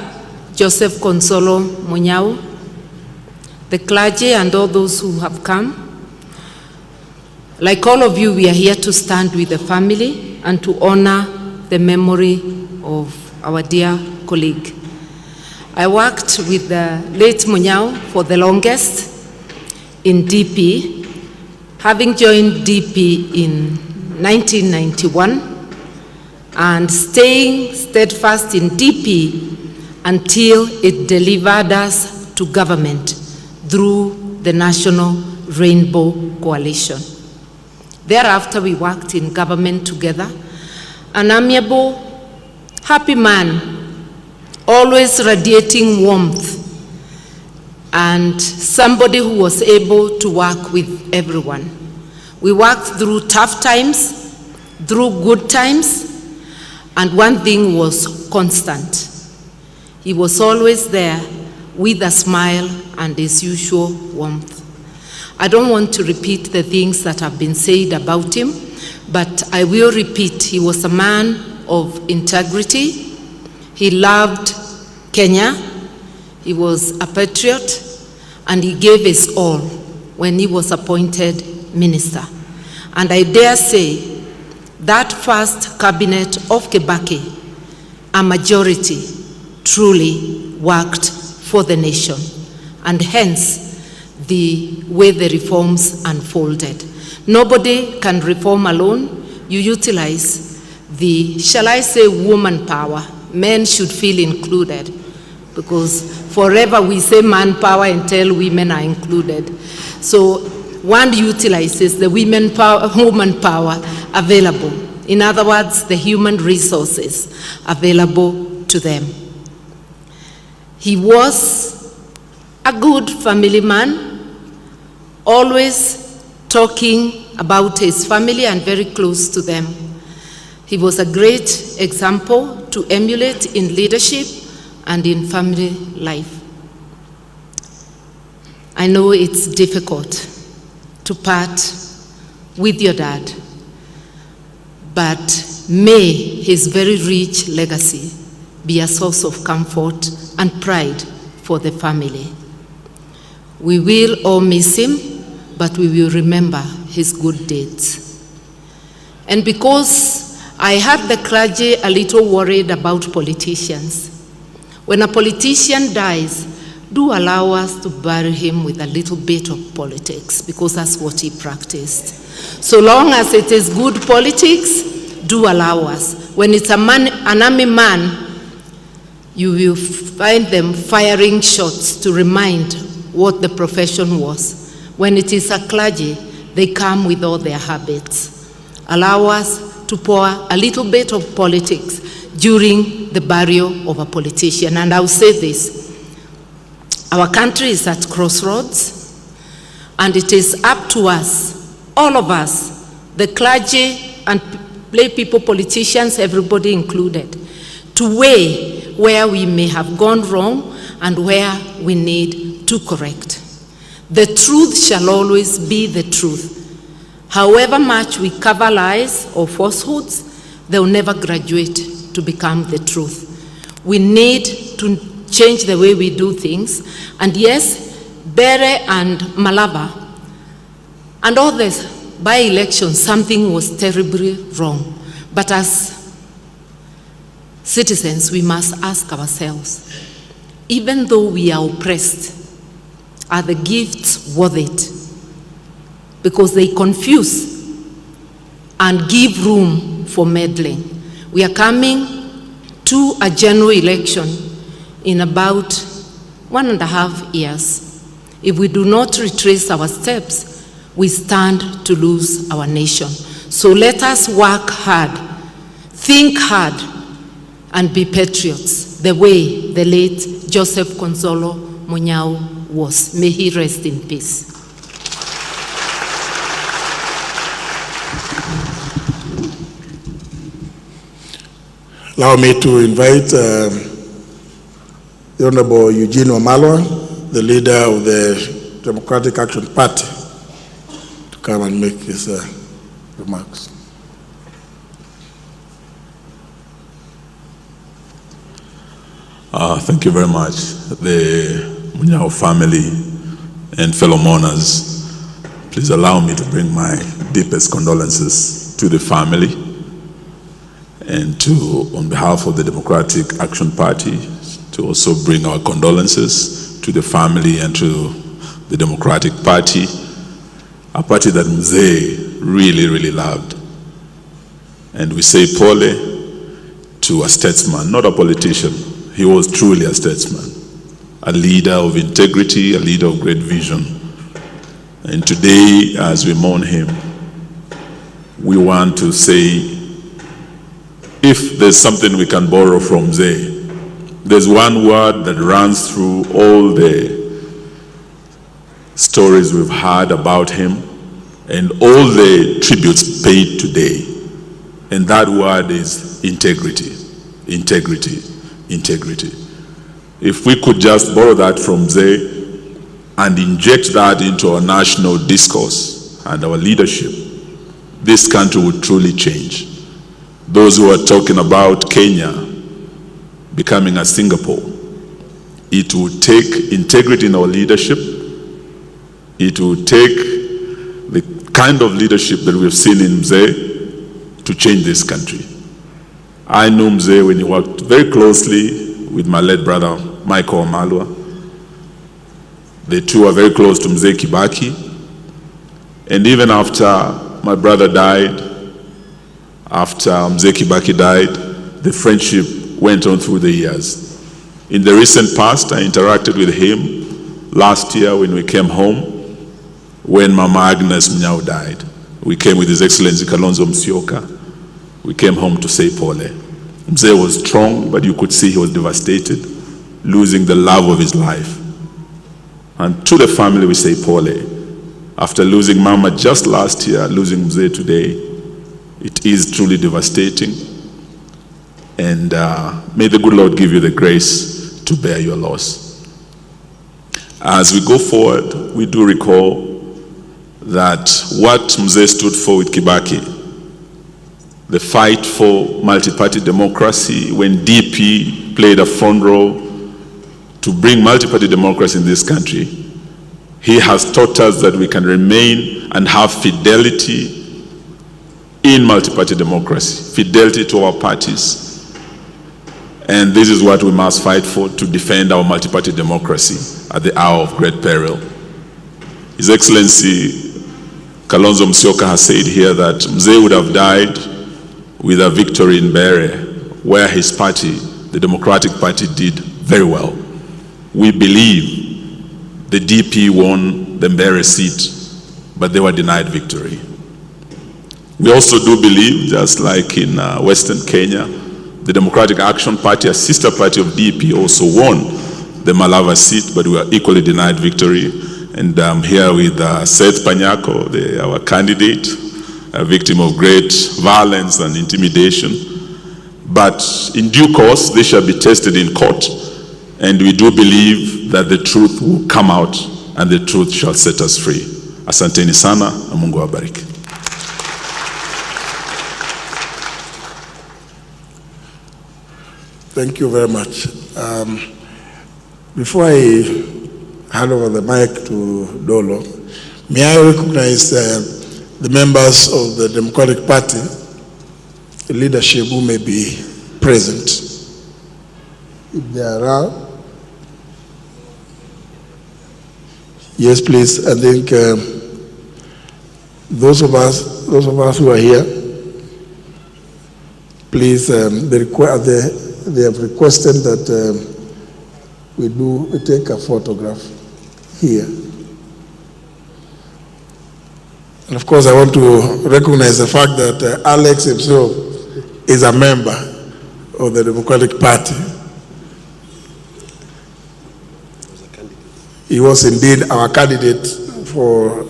Joseph Consolo Munyao, the clergy and all those who have come, like all of you, we are here to stand with the family and to honor the memory of our dear colleague. I worked with the late Munyao for the longest in DP, having joined DP in 1991 and staying steadfast in DP until it delivered us to government through the National Rainbow Coalition. Thereafter, we worked in government together, an amiable, happy man, always radiating warmth, and somebody who was able to work with everyone. We worked through tough times, through good times, and one thing was constant. He was always there with a smile and his usual warmth. I don't want to repeat the things that have been said about him, but I will repeat, he was a man of integrity. He loved Kenya. He was a patriot, and he gave his all when he was appointed minister. And I dare say that first cabinet of Kibaki, a majority truly worked for the nation, and hence the way the reforms unfolded. Nobody can reform alone. You utilize the, shall I say, woman power. Men should feel included, because forever we say manpower until women are included. So one utilizes the woman power available. In other words, the human resources available to them. He was a good family man, always talking about his family and very close to them. He was a great example to emulate in leadership and in family life. I know it's difficult to part with your dad, but may his very rich legacy be a source of comfort and pride for the family. We will all miss him, but we will remember his good deeds. And because I had the clergy a little worried about politicians, when a politician dies, do allow us to bury him with a little bit of politics, because that's what he practiced. So long as it is good politics, do allow us. When it's an army man, you will find them firing shots to remind what the profession was. When it is a clergy, they come with all their habits. Allow us to pour a little bit of politics during the burial of a politician. And I'll say this, our country is at crossroads, and it is up to us, all of us, the clergy and lay people, politicians, everybody included, to weigh where we may have gone wrong and where we need to correct. The truth shall always be the truth. However much we cover lies or falsehoods, they will never graduate to become the truth. We need to change the way we do things. And yes, Bere and Malava and all this by-elections, something was terribly wrong. But as citizens, we must ask ourselves, even though we are oppressed, are the gifts worth it? Because they confuse and give room for meddling. We are coming to a general election in about 1.5 years. If we do not retrace our steps, we stand to lose our nation. So let us work hard, think hard, and be patriots, the way the late Joseph Consolo Munyao was. May he rest in peace. Allow me to invite the Honorable Eugene Wamalwa, the leader of the Democratic Action Party, to come and make his remarks. Thank you very much. The Munyao family and fellow mourners, please allow me to bring my deepest condolences to the family and to, on behalf of the Democratic Action Party, to also bring our condolences to the family and to the Democratic Party, a party that Mzee really, really loved. And we say pole to a statesman, not a politician. He was truly a statesman, a leader of integrity, a leader of great vision. And today, as we mourn him, we want to say, if there's something we can borrow from Mzee, there's one word that runs through all the stories we've heard about him and all the tributes paid today. And that word is integrity, integrity, integrity. If we could just borrow that from Mzee and inject that into our national discourse and our leadership, this country would truly change. Those who are talking about Kenya becoming a Singapore, it will take integrity in our leadership. It will take the kind of leadership that we've seen in Mzee to change this country. I knew Mzee when he worked very closely with my late brother, Michael Wamalwa. The two are very close to Mzee Kibaki. And even after my brother died, after Mzee Kibaki died, the friendship went on through the years. In the recent past, I interacted with him last year when we came home, when Mama Agnes Munyao died. We came with His Excellency Kalonzo Musyoka. We came home to say pole. Mzee was strong, but you could see he was devastated, losing the love of his life. And to the family we say pole. After losing Mama just last year, losing Mzee today, it is truly devastating. And may the good Lord give you the grace to bear your loss. As we go forward, we do recall that what Mzee stood for with Kibaki, the fight for multi-party democracy, when DP played a front role to bring multi-party democracy in this country, he has taught us that we can remain and have fidelity in multi-party democracy, fidelity to our parties. And this is what we must fight for, to defend our multi-party democracy at the hour of great peril. His Excellency Kalonzo Musyoka has said here that Mzee would have died with a victory in Bere, where his party, the Democratic Party, did very well. We believe the DP won the Bere seat, but they were denied victory. We also do believe, just like in Western Kenya, the Democratic Action Party, a sister party of DP, also won the Malava seat, but we were equally denied victory. And I'm here with Seth Panyako, our candidate, a victim of great violence and intimidation. But in due course, they shall be tested in court. And we do believe that the truth will come out and the truth shall set us free. Asanteni sana, na Mungu awabariki. Thank you very much. Before I hand over the mic to Dolo, may I recognize the members of the Democratic Party, the leadership who may be present. If they are around. Yes, please. I think those of us who are here, please, they have requested that we take a photograph here. And of course, I want to recognize the fact that Alex himself is a member of the Democratic Party. He was indeed our candidate for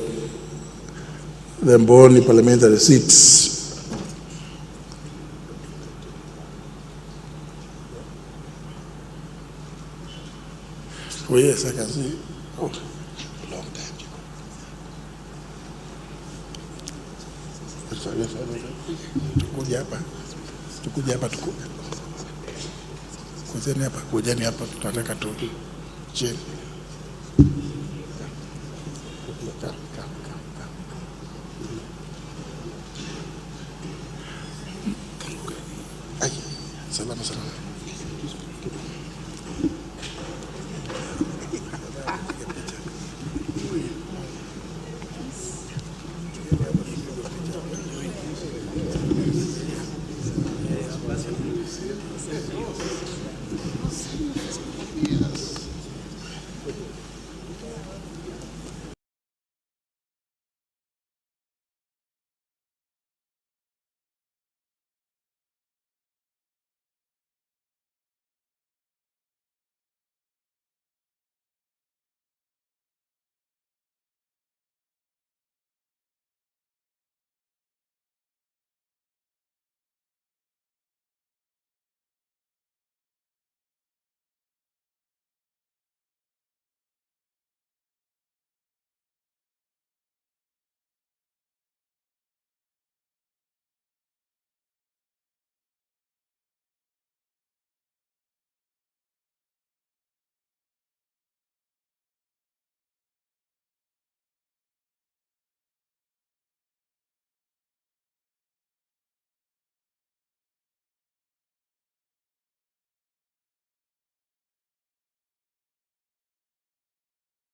the Mboni parliamentary seats. Oh yes, I can see. Oh, long time. Kujeni hapa tutataka tu chini. Salama salama.